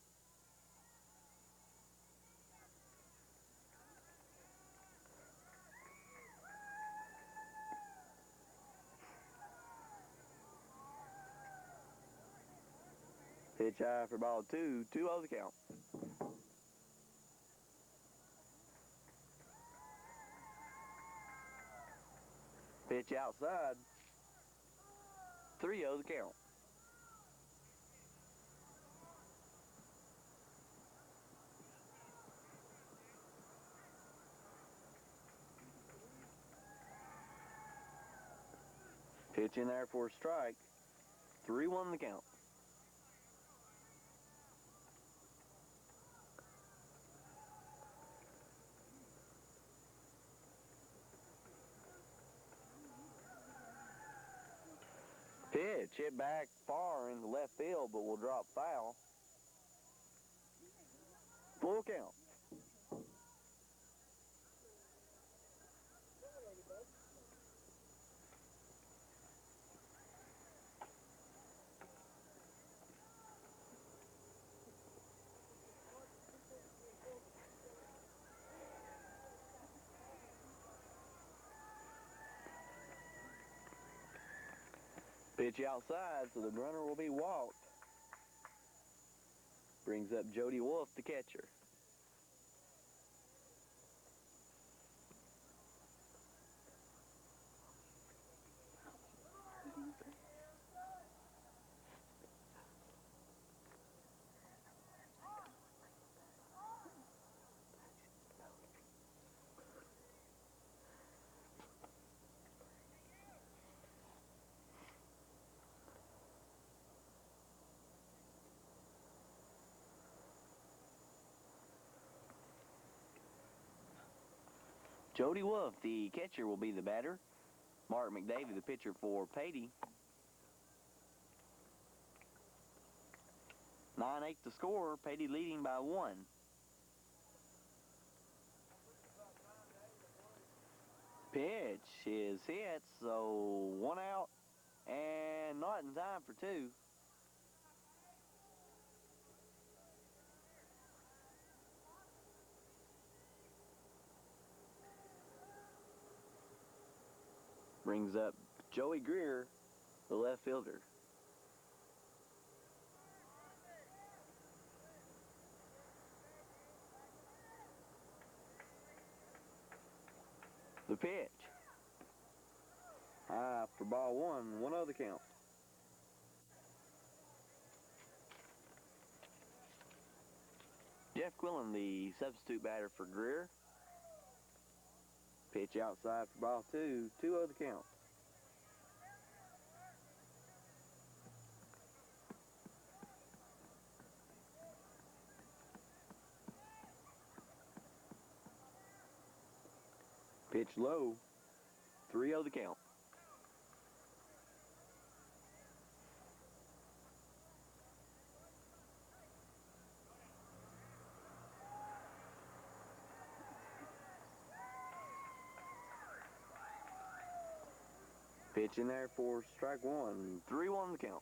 Pitch high for ball two. 2-0 the count. Pitch outside. 3-0 the count. Pitch in there for a strike. 3-1 the count. Pitch hit back far into left field, but will drop foul. Full count. Pitch outside, so the runner will be walked. Brings up Jody Wolf, the catcher. Jody Wolf, the catcher, will be the batter. Mark McDavie, the pitcher for Paty. 9-8 to score. Paty leading by 1. Pitch is hit, so 1 out and not in time for 2. Brings up Joey Greer, the left fielder. The pitch. High for ball 1, 1-0 the count. Jeff Quillen, the substitute batter for Greer. Pitch outside for ball 2, 2-0 the count. Pitch low, 3-0 the count. Pitch in there for strike 1, 3-1 the count.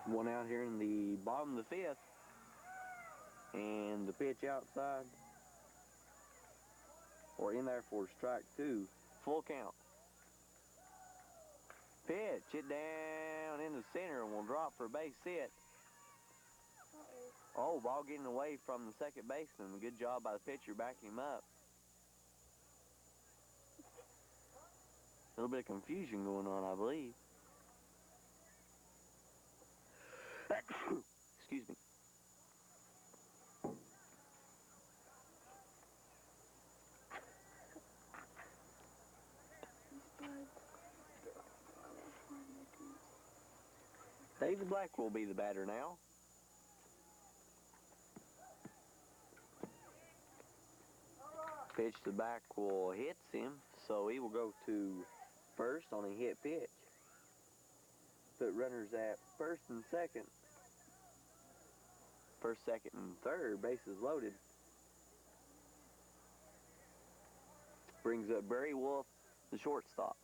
One out here in the bottom of the 5th. And the pitch outside, or in there for strike 2, full count. Pitch hit down in the center and will drop for a base hit. Oh, ball getting away from the second baseman. Good job by the pitcher backing him up. A little bit of confusion going on, I believe. Excuse me. David Black will be the batter now. Pitch to back will hit him, so he will go to first on a hit pitch. Put runners at first and second. First, second, and third, bases loaded. Brings up Barry Wolf, the shortstop.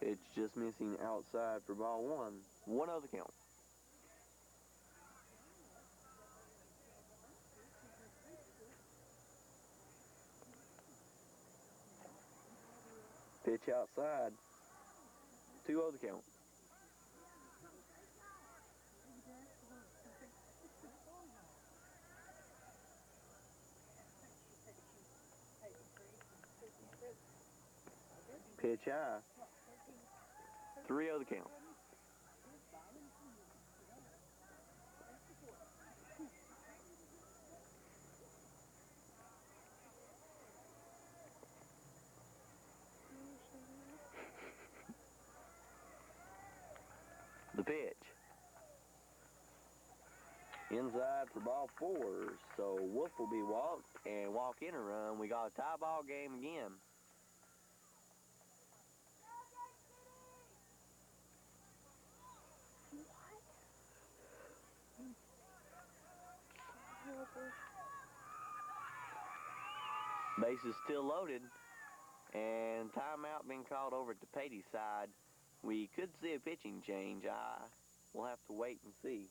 Pitch just missing outside for ball 1, 1-0 the count. Pitch outside. 2-0 the count. Pitch high. 3-0 the count. The pitch. Inside for ball 4. So Wolf will be walked and walk in a run. We got a tie ball game again. Base is still loaded, and timeout being called over to Paty's side. We could see a pitching change. We'll have to wait and see.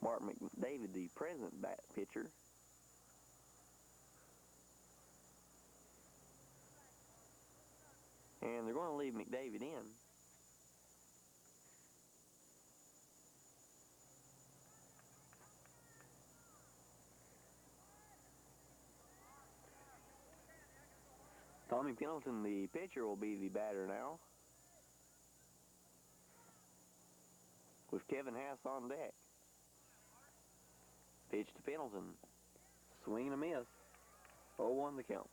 Mark McDavid, the present pitcher. And they're going to leave McDavid in. Tommy Pendleton, the pitcher, will be the batter now, with Kevin Haas on deck. Pitch to Pendleton. Swing and a miss. 0-1 the count.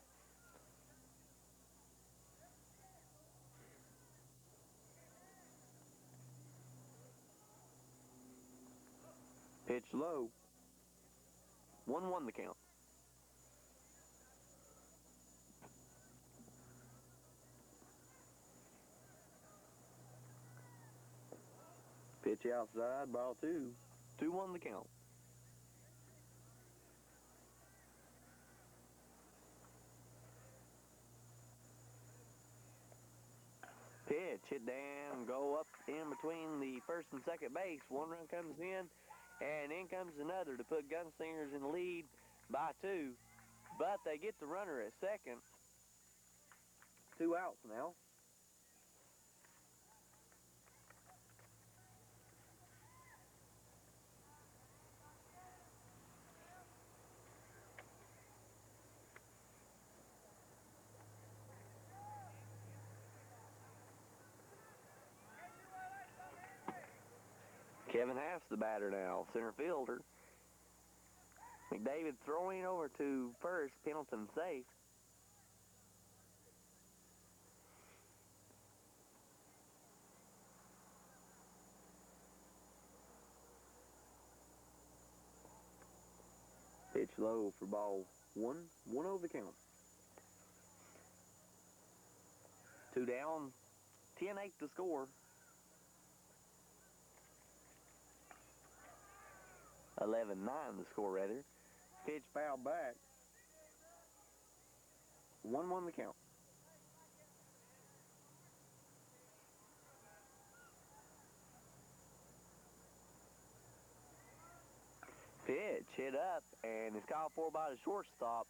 Pitch low. 1-1 the count. Pitch outside, ball 2. 2-1 the count. Pitch, hit down, go up in between the first and second base. 1 run comes in, and in comes another to put Gunslingers in the lead by 2. But they get the runner at second. 2 outs now. Kevin Haas the batter now, center fielder. McDavid throwing over to first, Pendleton safe. Pitch low for ball 1. 1-0 the count. 2 down, 10-8 to score. 11-9 the score, rather. Pitch fouled back. 1-1 the count. Pitch hit up and is called for by the shortstop.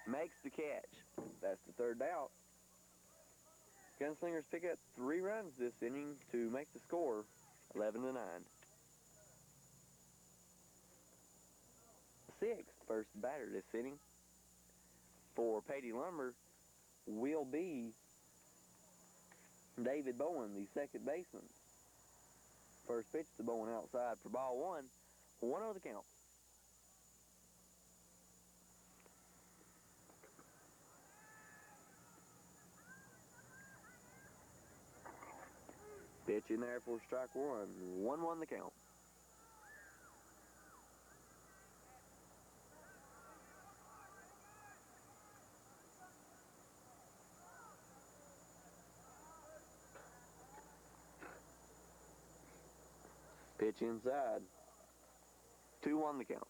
Makes the catch. That's the 3rd out. Gunslingers pick up 3 runs this inning to make the score 11-9. 6th first batter this inning for Paty Lumber will be David Bowen, the second baseman. First pitch to Bowen outside for ball 1. 1-0 the count. Pitch in there for strike 1. 1-1 the count. Pitch inside. 2-1 the count.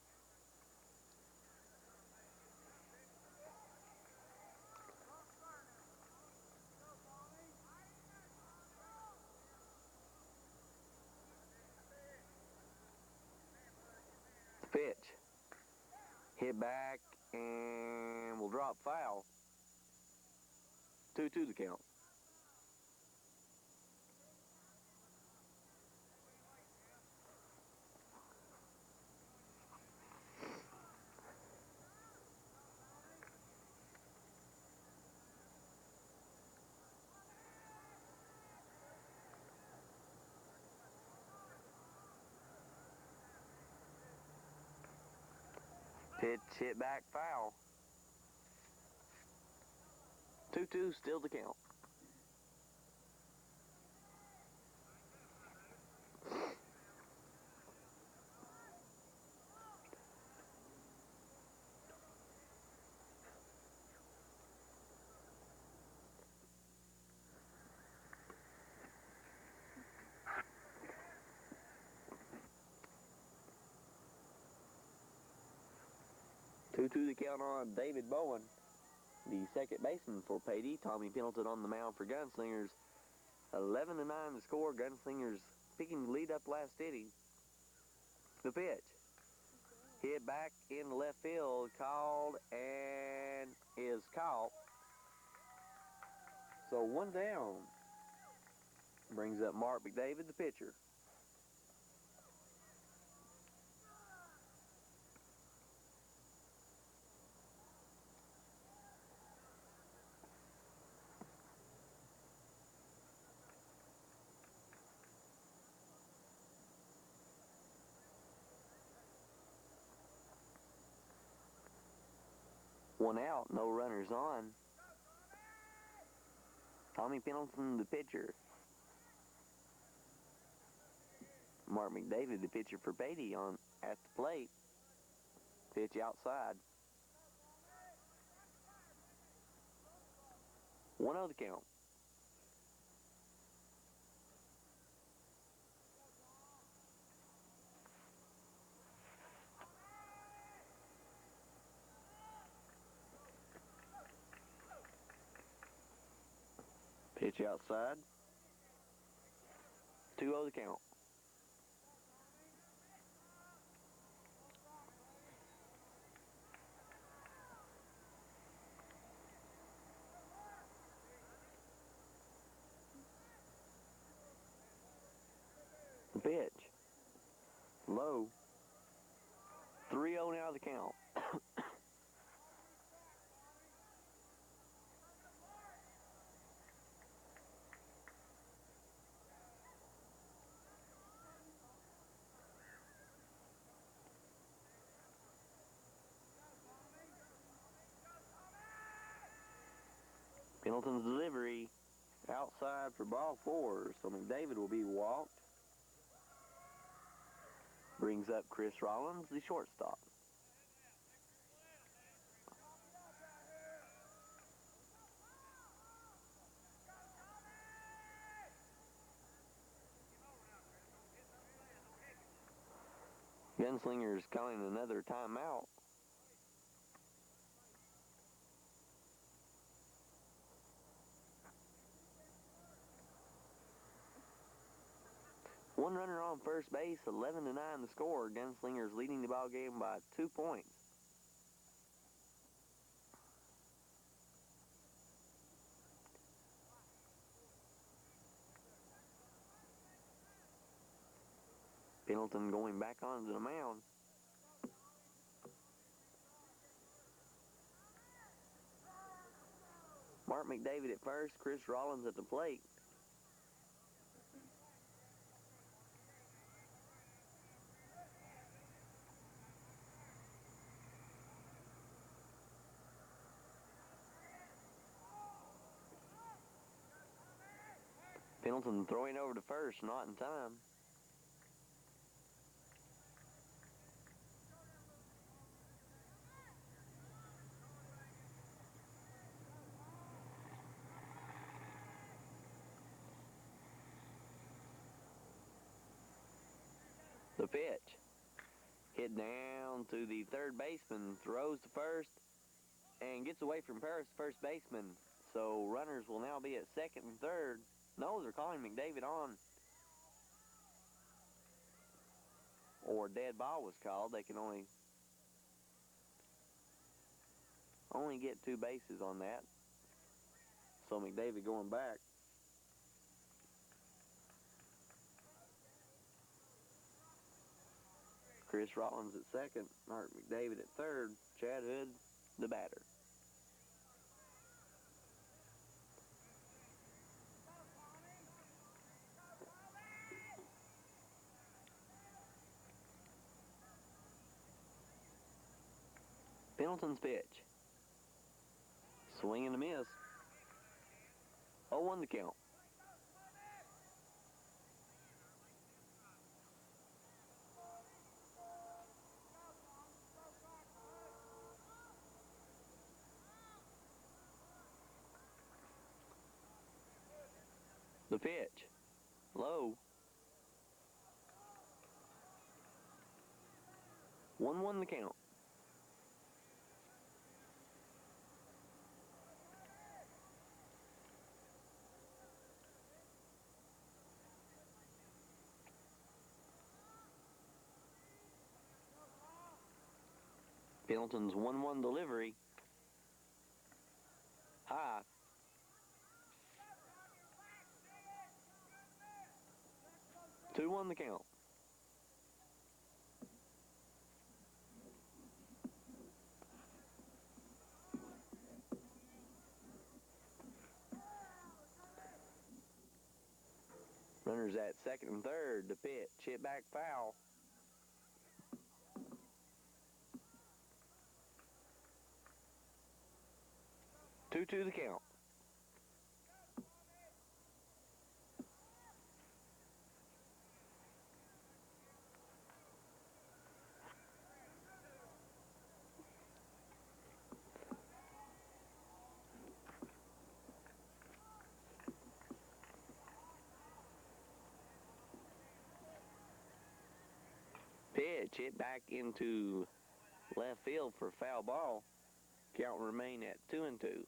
Hit back and will drop foul. 2-2 the count. Pitch hit back foul. 2-2 still the count. Two the count on David Bowen, the second baseman for Paty. Tommy Pendleton on the mound for Gunslingers. 11-9 the score. Gunslingers picking the lead up last inning. The pitch. Hit back in left field, called and is caught. So one down. Brings up Mark McDavid, the pitcher. One out, no runners on. Tommy Pendleton, the pitcher. Mark McDavid, the pitcher for Paty, on at the plate. Pitch outside. 1-0 the count. Pitch outside. 2-0 the count. The pitch. Low. 3-0 now the count. Pendleton's delivery outside for ball 4, so McDavid will be walked. Brings up Chris Rollins, the shortstop. Gunslingers calling another timeout. One runner on first base, 11-9 the score. Gunslingers leading the ball game by 2 points. Pendleton going back onto the mound. Mark McDavid at first, Chris Rollins at the plate. Pendleton throwing over to first, not in time. The pitch. Hit down to the third baseman, throws to first, and gets away from first baseman. So runners will now be at second and third. No, they're calling McDavid on. Or dead ball was called. They can only Only get 2 bases on that. So McDavid going back. Chris Rollins at second, Mark McDavid at third, Chad Hood, the batter. Pendleton's pitch. Swing and a miss. 0-1 the count. The pitch. Low. 1-1 the count. Pendleton's 1-1 delivery. High. 2-1 the count. Runners at second and third. The pitch. Hit back foul. 2-2 the count. Pitch hit back into left field for foul ball. Count remain at 2-2.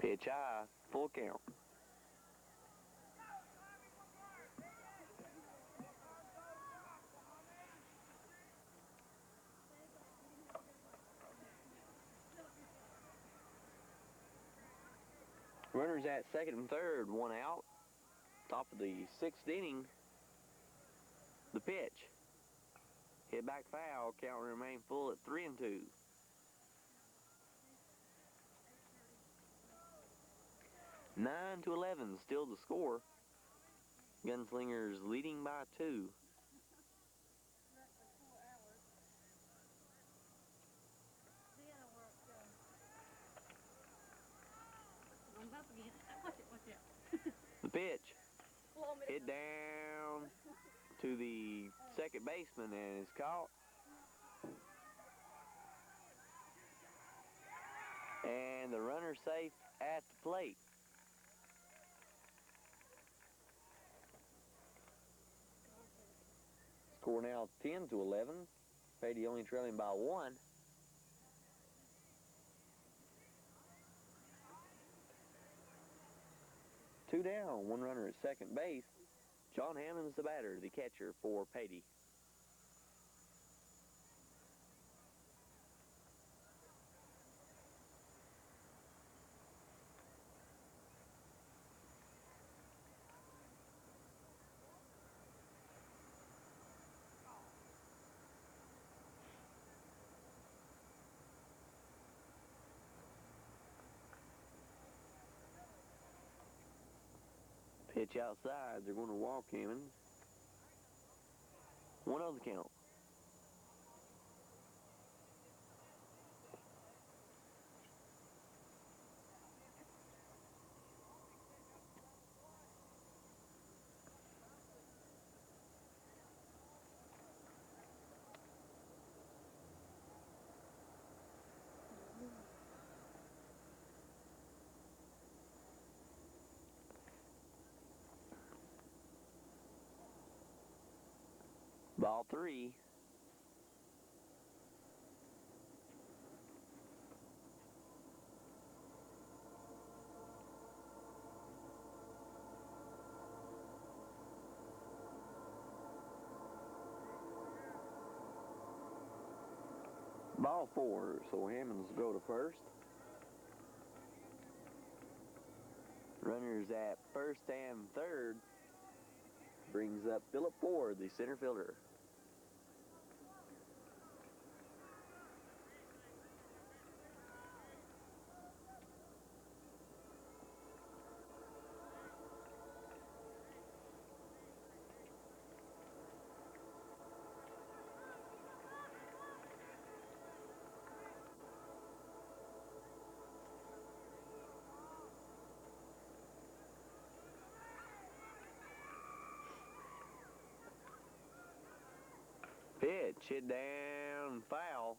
Pitch high, full count. Runners at second and third, 1 out. Top of the 6th inning. The pitch. Hit back foul, count remain full at 3-2. Nine to 11, still the score. Gunslingers leading by 2. The pitch. Hit down to the second baseman and is caught. And the runner safe at the plate. Score now 10 to 11. Paty only trailing by 1. Two down, 1 runner at second base. John Hammond's the batter, the catcher for Paty. Pitch outside, they're going to walk him. 1-0 the count. Ball 3. Ball 4, so Hammonds go to first. Runners at first and third brings up Philip Ford, the center fielder. Pitch, hit down, foul.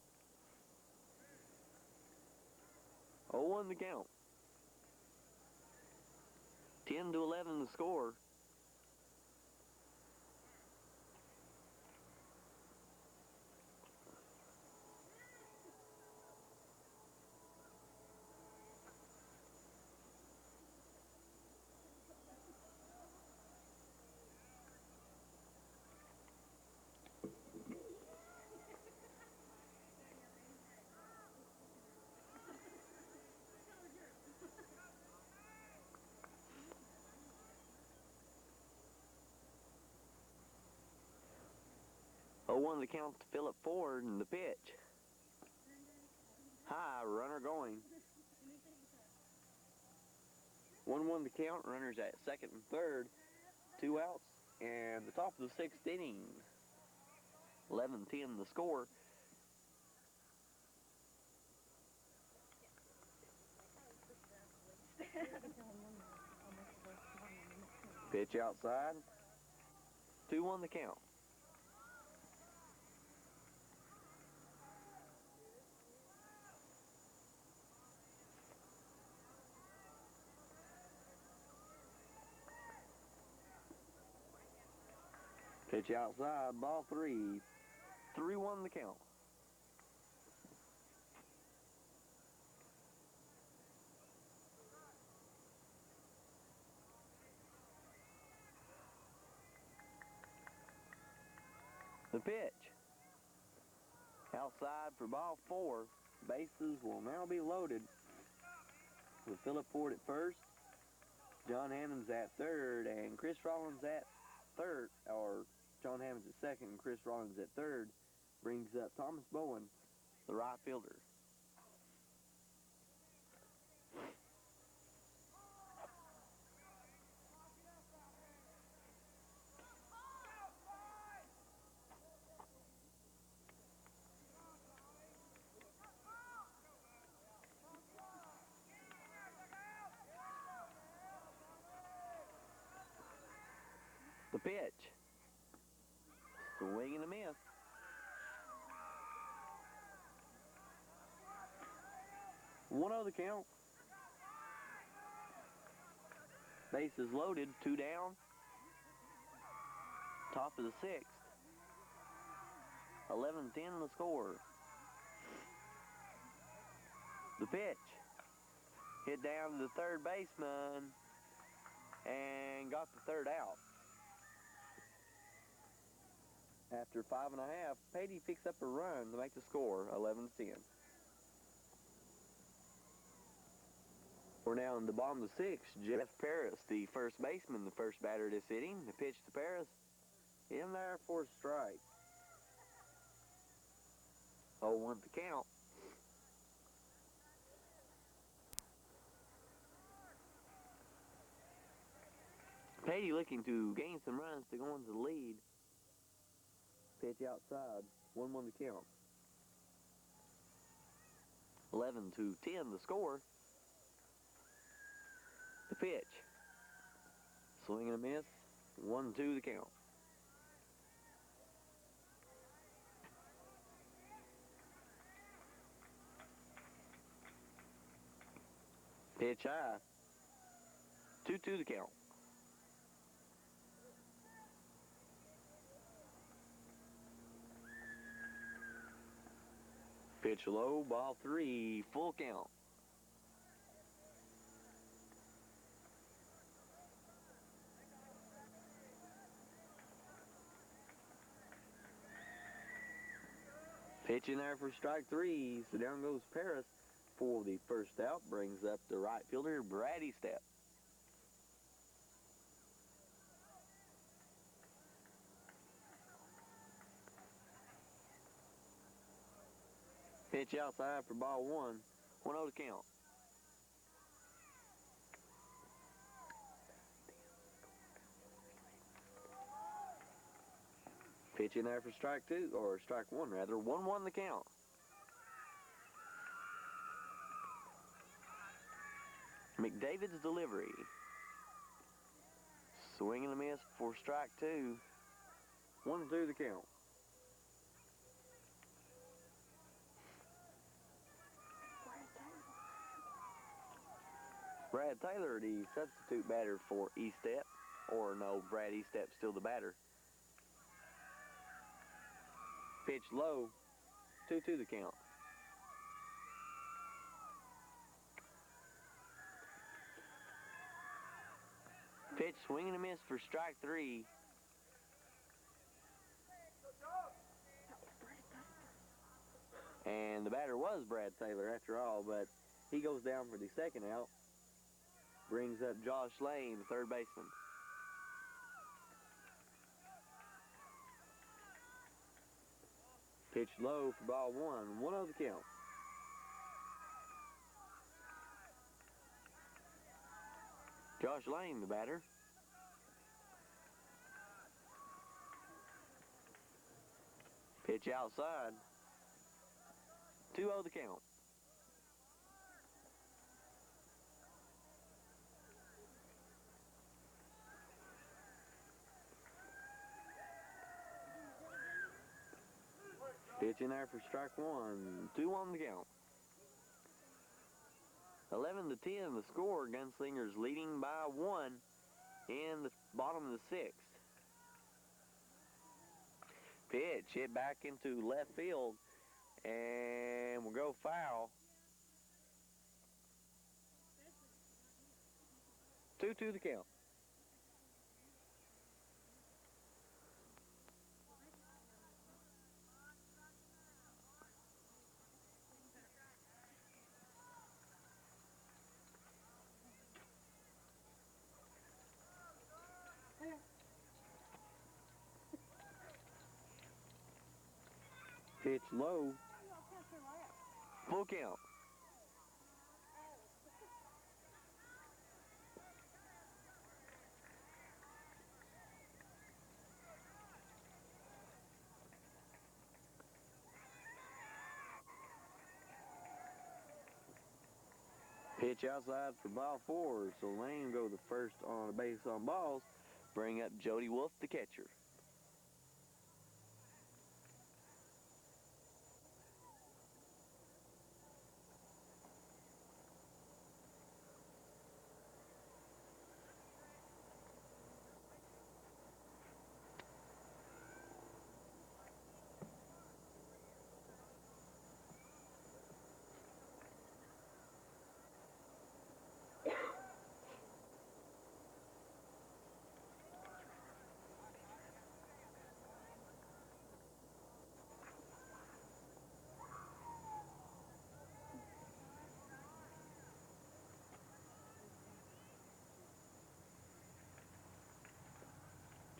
0-1 the count. 10-11 the score. Oh, 1 the count to Philip Ford and the pitch. High, runner going. 1-1 the count, runners at second and third, 2 outs, and the top of the 6th inning. 11-10 the score. Pitch outside. 2-1 the count. Pitch outside, ball 3. 3-1 the count. The pitch. Outside for ball 4. Bases will now be loaded with Philip Ford at first, John Hammonds at third, and Chris Rollins at third, or John Hammonds at second and Chris Rollins at third, brings up Thomas Bowen, the right fielder. The pitch. Swing and a miss. One the count. Bases loaded, 2 down. Top of the 6th. 11-10 the score. The pitch. Hit down to the third baseman and got the third out. After 5.5, Paty picks up a run to make the score 11-10. We're now in the bottom of the 6th. Jeff Paris, the first baseman, the first batter this inning. The pitch to Paris, in there for a strike. 0-1 the count. Paty looking to gain some runs to go into the lead. Pitch outside, 1-1 the count. 11-10 the score. The pitch. Swing and a miss, 1-2 the count. Pitch high, 2-2 the count. Pitch low, ball 3, full count. Pitch in there for strike three. So down goes Paris for the first out. Brings up the right fielder, Brady Step. Pitch outside for ball one. 1-0 to count. Pitch in there for strike two, or strike one rather. 1-1 the count. McDavid's delivery. Swing and a miss for strike two. 1-2 the count. Brad Taylor, the substitute batter for E-Step. Or no, Brad E-Step's still the batter. Pitch low. 2-2 the count. Pitch swing and a miss for strike three. And the batter was Brad Taylor after all, but he goes down for the second out. Brings up Josh Lane, the third baseman. Pitch low for ball one. 1-0 the count. Josh Lane, the batter. Pitch outside. 2-0 the count. Pitch in there for strike one. 2-1 the count. 11-10 the score. Gunslingers leading by 1 in the bottom of the sixth. Pitch hit back into left field and will go foul. 2-2 the count. Pitch low. Full count. Pitch outside for ball four. So Lane go the first on a base on balls. Bring up Jody Wolf, the catcher.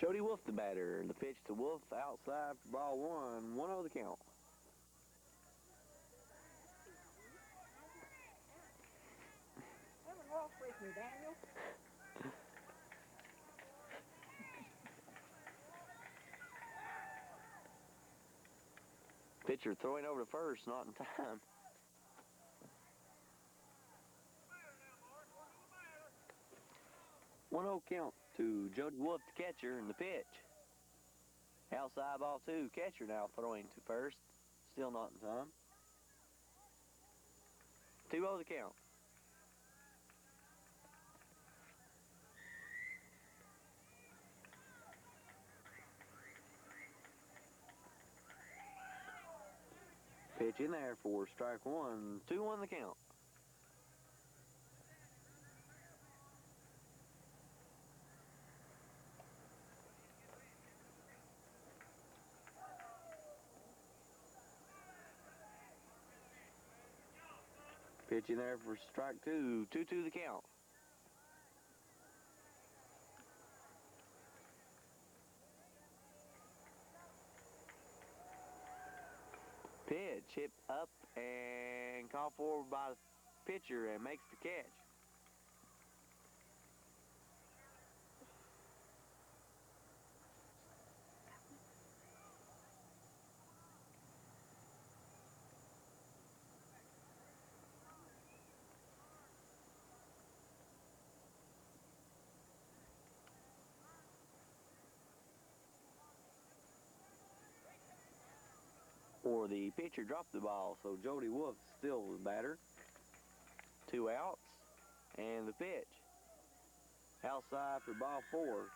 Jody Wolf, the batter. The pitch to Wolf outside for ball one. 1-0 the count. Daniel. Pitcher throwing over to first, not in time. One 0 count to Jody Wolf, the catcher, and the pitch. Outside ball two. Catcher now throwing to first. Still not in time. 2-0 the count. Pitch in there for strike one. 2-1 the count. Pitch in there for strike two. 2-2 the count. Pitch hit up and called forward by the pitcher and makes the catch. Or the pitcher dropped the ball, so Jody Wolf still the batter. 2 outs, and the pitch. Outside for ball 4.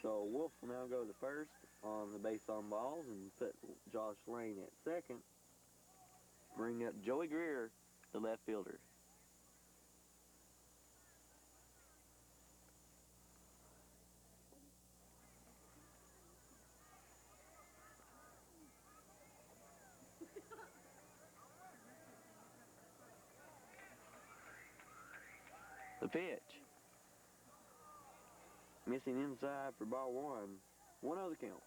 So Wolf will now go to first on the base on balls and put Josh Lane at second. Bring up Joey Greer, the left fielder. The pitch. Missing inside for ball 1. 1-0 the count.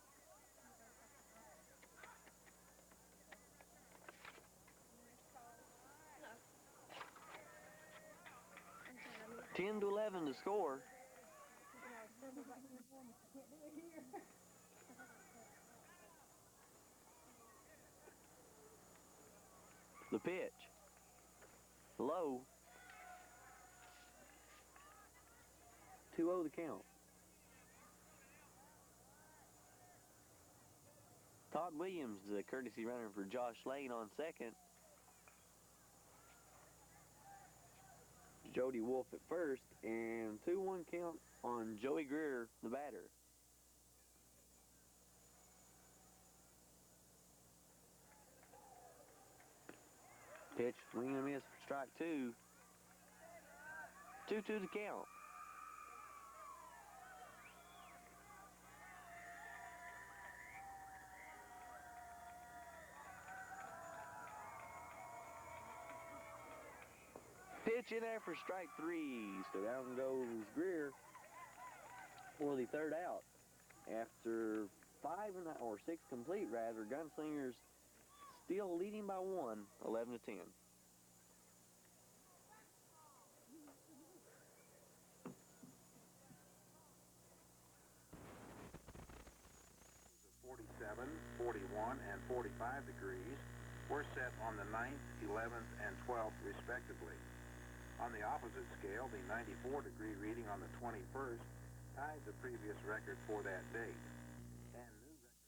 No. 10-11 to score. The pitch. Low. 2-0 the count. Todd Williams, the courtesy runner for Josh Lane on second. Jody Wolf at first, and 2-1 count on Joey Greer, the batter. Pitch, swing and a miss for strike 2. 2-2 to count. Pitch in there for strike 3. So down goes Greer for the third out. After 6 complete rather, Gunslingers still leading by 1, 11-10. .47, 41, and 45 degrees were set on the 9th, 11th, and 12th respectively. On the opposite scale, the 94-degree reading on the 21st tied the previous record for that date. And new record.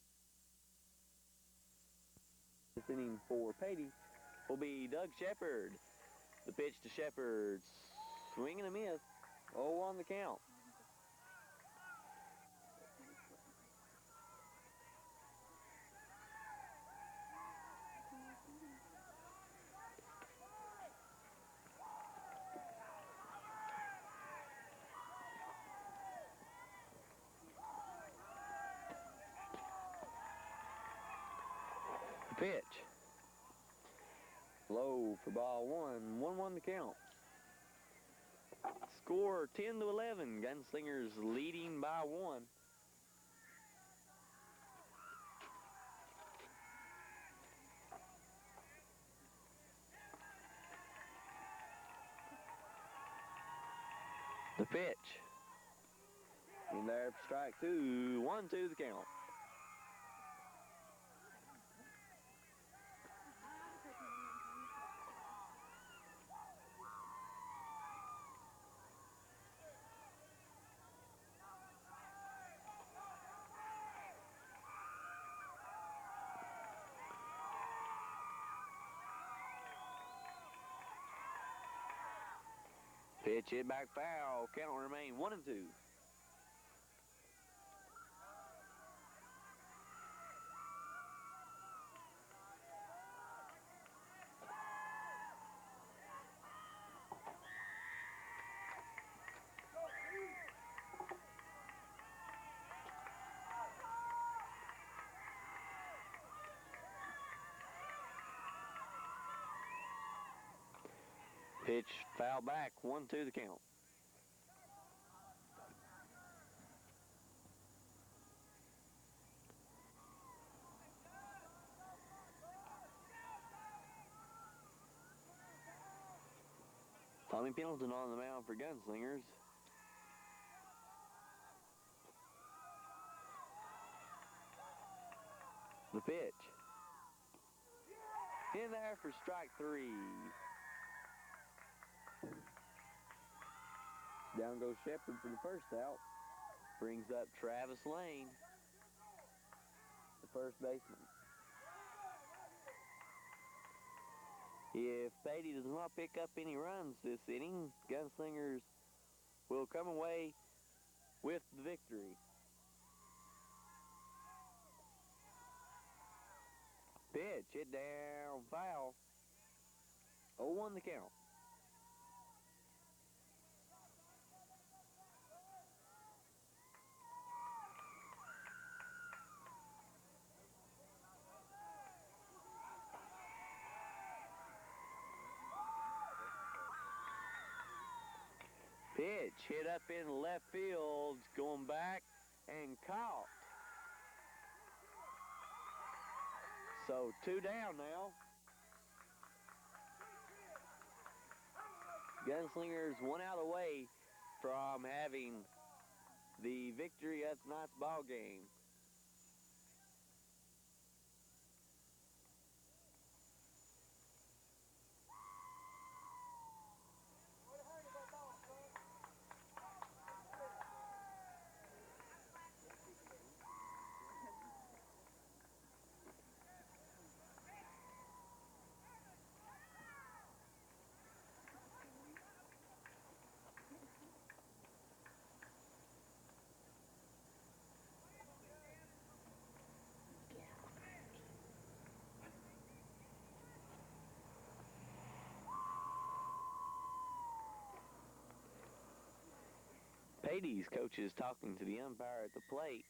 This inning for Paty will be Doug Shepard. The pitch to Shepard, swing and a miss. 0 on the count. Pitch. Low for ball 1. 1-1 the count. Score 10-11. Gunslingers leading by 1. The pitch. In there for strike 2. 1-2 the count. Pitch hit back foul. Count will remain 1-2. Pitch foul back, 1-2 the count. Tommy Pendleton on the mound for Gunslingers. The pitch. In there for strike 3. Down goes Shepard for the first out. Brings up Travis Lane, the first baseman. If Paty does not pick up any runs this inning, Gunslingers will come away with the victory. Pitch, hit down, foul. 0-1 the count. Pitch hit up in left field, going back and caught. So 2 down now. Gunslingers 1 out away from having the victory of tonight's ball game. Paty's coach is talking to the umpire at the plate.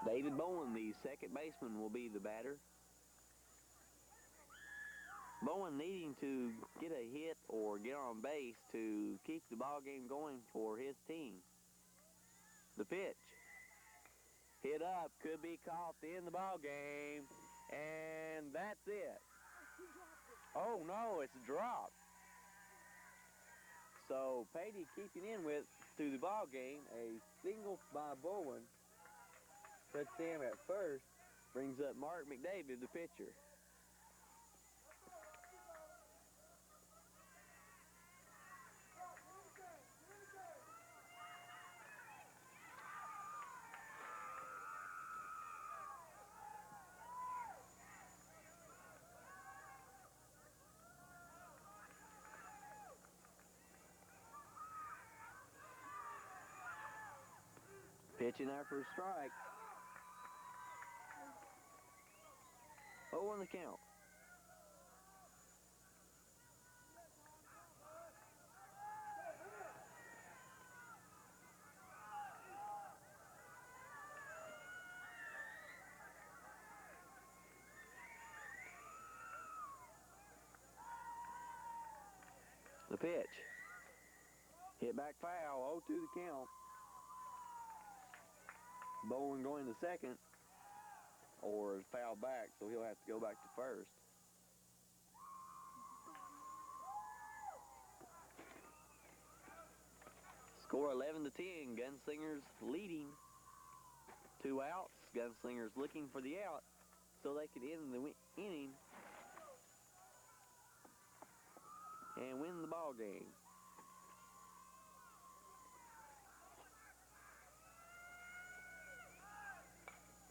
David Bowen, the second baseman, will be the batter. Bowen needing to get a hit or get on base to keep the ball game going for his team. The pitch. Hit up, could be caught in the ball game, and that's it. Oh no, it's dropped. So Paty keeping in with through the ball game, a single by Bowen. Puts him at first, brings up Mark McDavid, the pitcher. Pitching there for a strike. 0-1 the count. The pitch. Hit back foul, 0-2 the count. Bowen going to second, or foul back, so he'll have to go back to first. Score 11-10. Gunslingers leading. 2 outs. Gunslingers looking for the out so they could end the inning and win the ball game.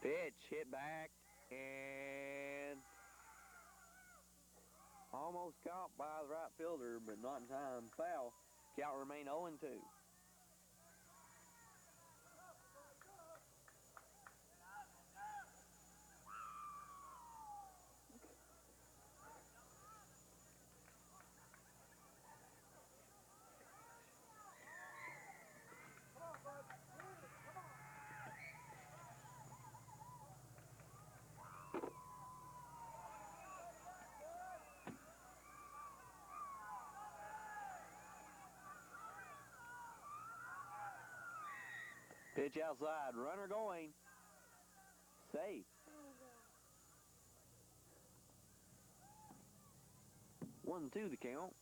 Pitch hit back and almost caught by the right fielder, but not in time. Foul. Count remain 0-2. Pitch outside, runner going. Safe. 1-2 the count.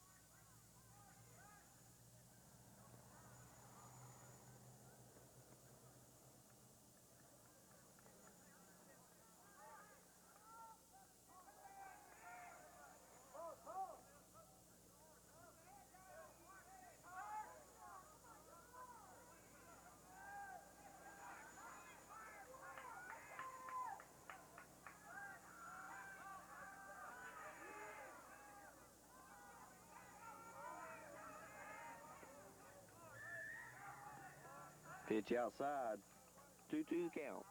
Pitch outside, 2-2 count.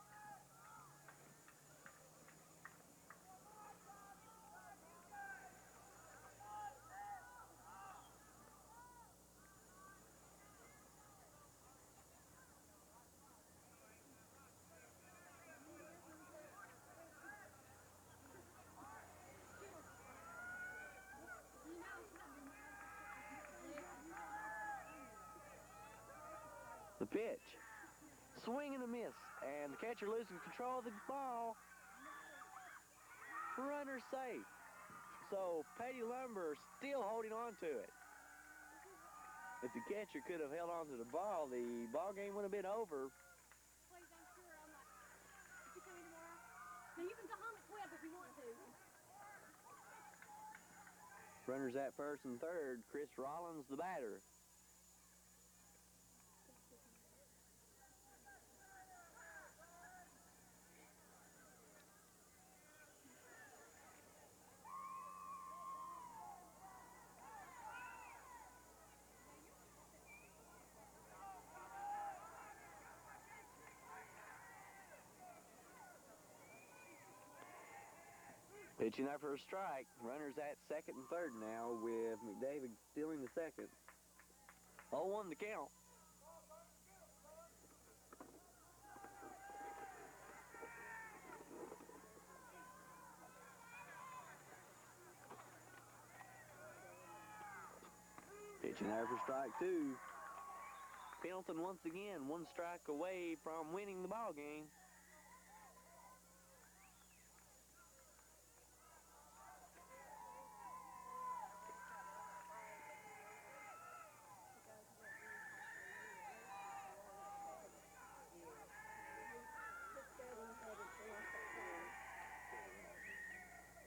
The pitch, swing and a miss, and the catcher loses control of the ball. Runner safe. So Paty Lumber still holding on to it. If the catcher could have held on to the ball game would have been over. Please, I'm sure I'm not. If you come in tomorrow, now you can go home at 12 if you want to. Runners at first and third. Chris Rollins, the batter. Pitching there for a strike. Runners at second and third now with McDavid stealing the second. 0-1 the count. Pitching there for strike 2. Pendleton once again 1 strike away from winning the ball game.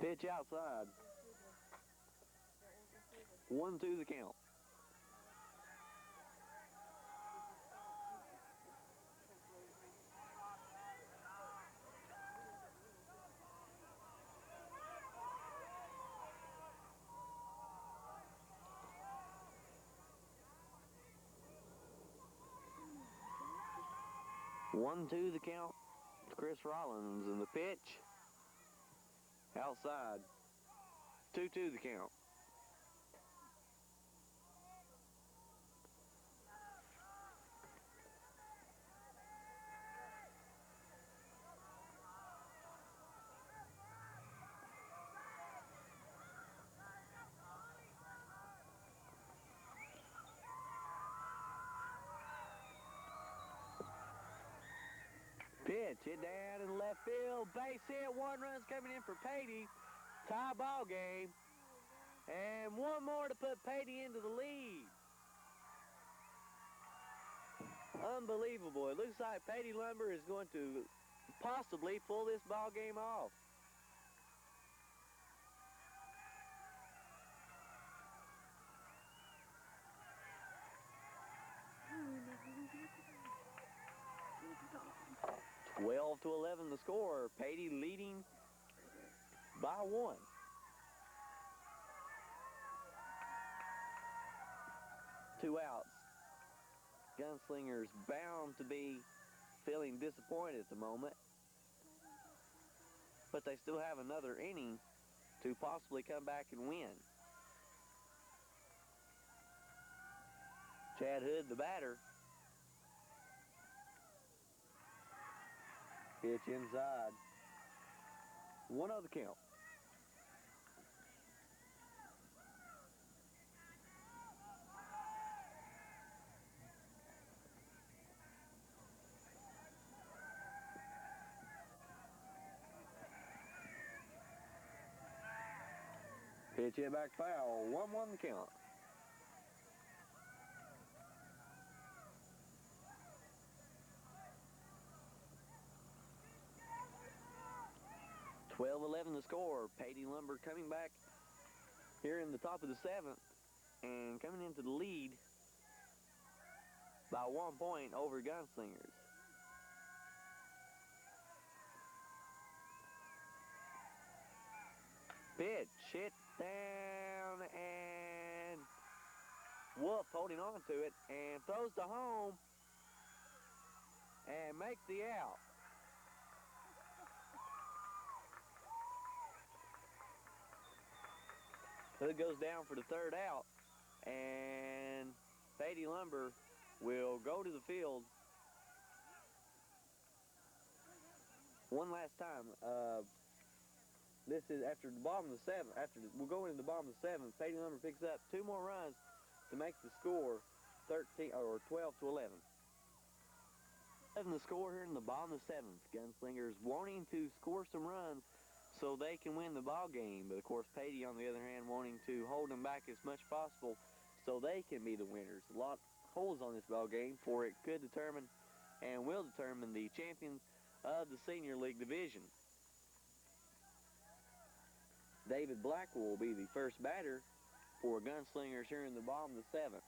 Pitch outside. 1-2 the count. One, two, the count to Chris Rollins, and the pitch outside. 2-2 the count. Pitch hit down in left field, base hit, 1 run's coming in for Paty. Tie ball game, and 1 more to put Paty into the lead. Unbelievable. It looks like Paty Lumber is going to possibly pull this ball game off. Oh, 12-11 the score. Paty leading by 1. Two outs. Gunslingers bound to be feeling disappointed at the moment, but they still have another inning to possibly come back and win. Chad Hood, the batter. Pitch inside. 1-0 the count. Pitch hit back foul. 1-1 the count. (12-11) the score. Paty Lumber coming back here in the top of the 7th and coming into the lead by 1 point over Gunslingers. Pitch hit down, and Wolf holding on to it and throws to home and makes the out. Hood goes down for the 3rd out, and Paty Lumber will go to the field one last time. This is after the bottom of the 7th. We'll go into the bottom of the 7th. Paty Lumber picks up 2 more runs to make the score 12-11. 7 the score here in the bottom of the 7th. Gunslingers wanting to score some runs so they can win the ball game, but of course Paty on the other hand wanting to hold them back as much as possible so they can be the winners. A lot of holes on this ball game, for it could determine and will determine the champions of the Senior League Division. David Blackwell will be the first batter for Gunslingers here in the bottom of the 7th.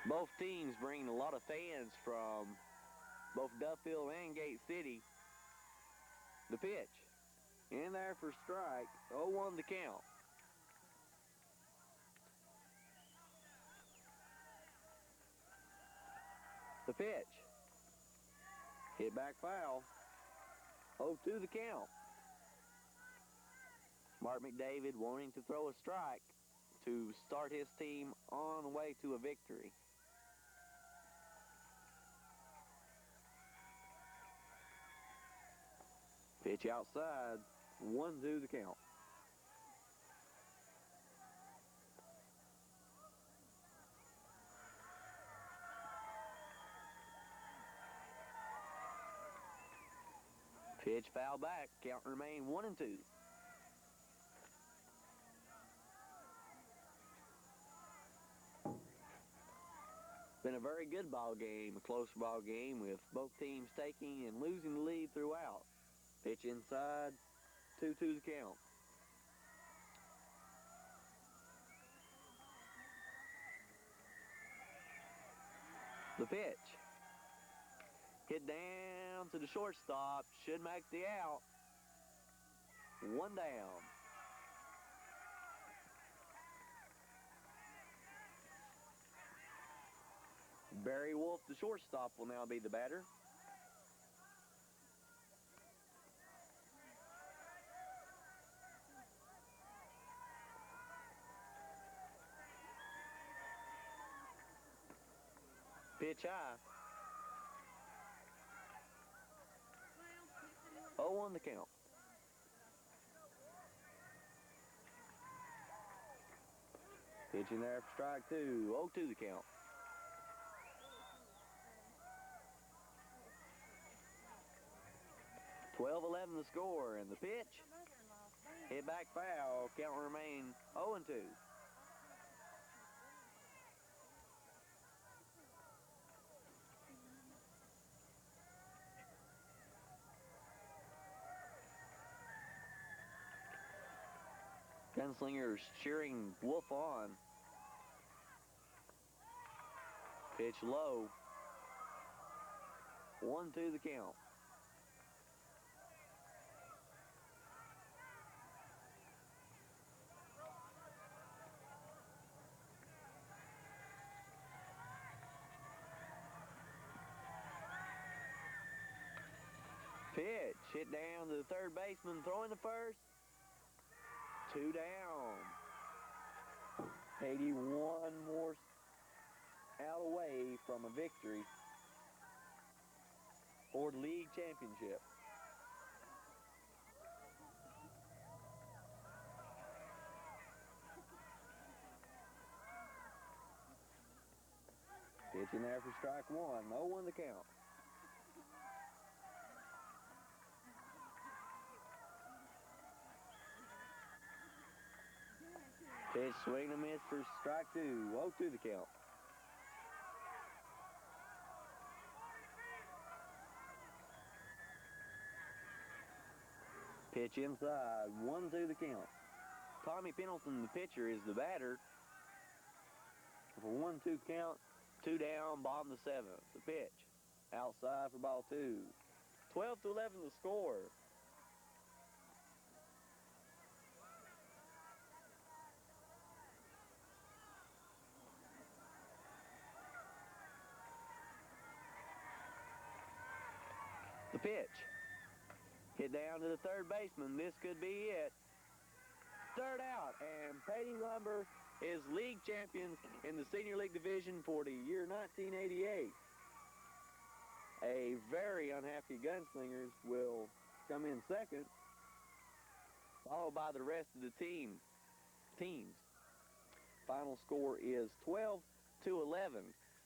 Both teams bringing a lot of fans from both Duffield and Gate City. The pitch in there for strike. 0-1 the count. The pitch hit back foul. 0-2 the count. Mark McDavid wanting to throw a strike to start his team on the way to a victory. Pitch outside. 1-2 the count. Pitch foul back. Count remain 1-2. Been a very good ball game, a close ball game with both teams taking and losing the lead throughout. Pitch inside. 2-2 the count. The pitch hit down to the shortstop. Should make the out. 1 down. Barry Wolf, the shortstop, will now be the batter. Pitch high. 0-1 the count. Pitch in there for strike 2. 0-2 the count. (12-11) the score, and the pitch Hit back foul. Count will remain 0-2. Gunslingers cheering Wolf on. Pitch low. 1-2 the count. Pitch hit down to the third baseman, throwing the first. 2 down. Paty one more out away from a victory for the league championship. Pitch in there for strike one. 0-1 the count. Pitch swing and miss for strike two. 0-2 the count. Pitch inside. 1-2 the count. Tommy Pendleton, the pitcher, is the batter. For 1-2 count. 2 down, bottom of the seventh. The pitch. Outside for ball two. 12-11 the score. The pitch. Hit down to the third baseman. This could be it. Third out, and Paty Lumber is league champions in the Senior League Division for the year 1988. A very unhappy Gunslingers will come in second, followed by the rest of the teams. Final score is 12-11.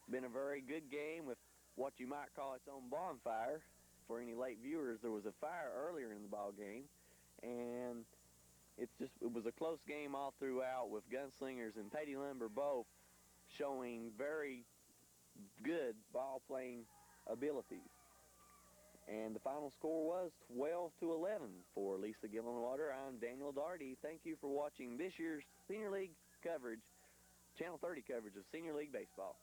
Been a very good game with what you might call its own bonfire. For any late viewers, there was a fire earlier in the ball game, and it was a close game all throughout, with Gunslingers and Paty Lumber both showing very good ball playing abilities. And the final score was 12-11 for Lisa Gillenwater. I'm Daniel Daugherty. Thank you for watching this year's Senior League coverage, Channel 30 coverage of Senior League baseball.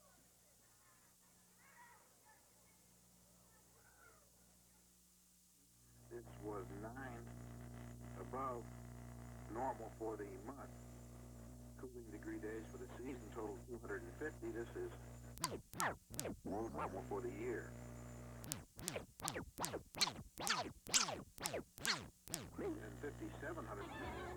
This was 9 above normal for the month. Cooling degree days for the season total 250. This is below normal for the year. And 5,700.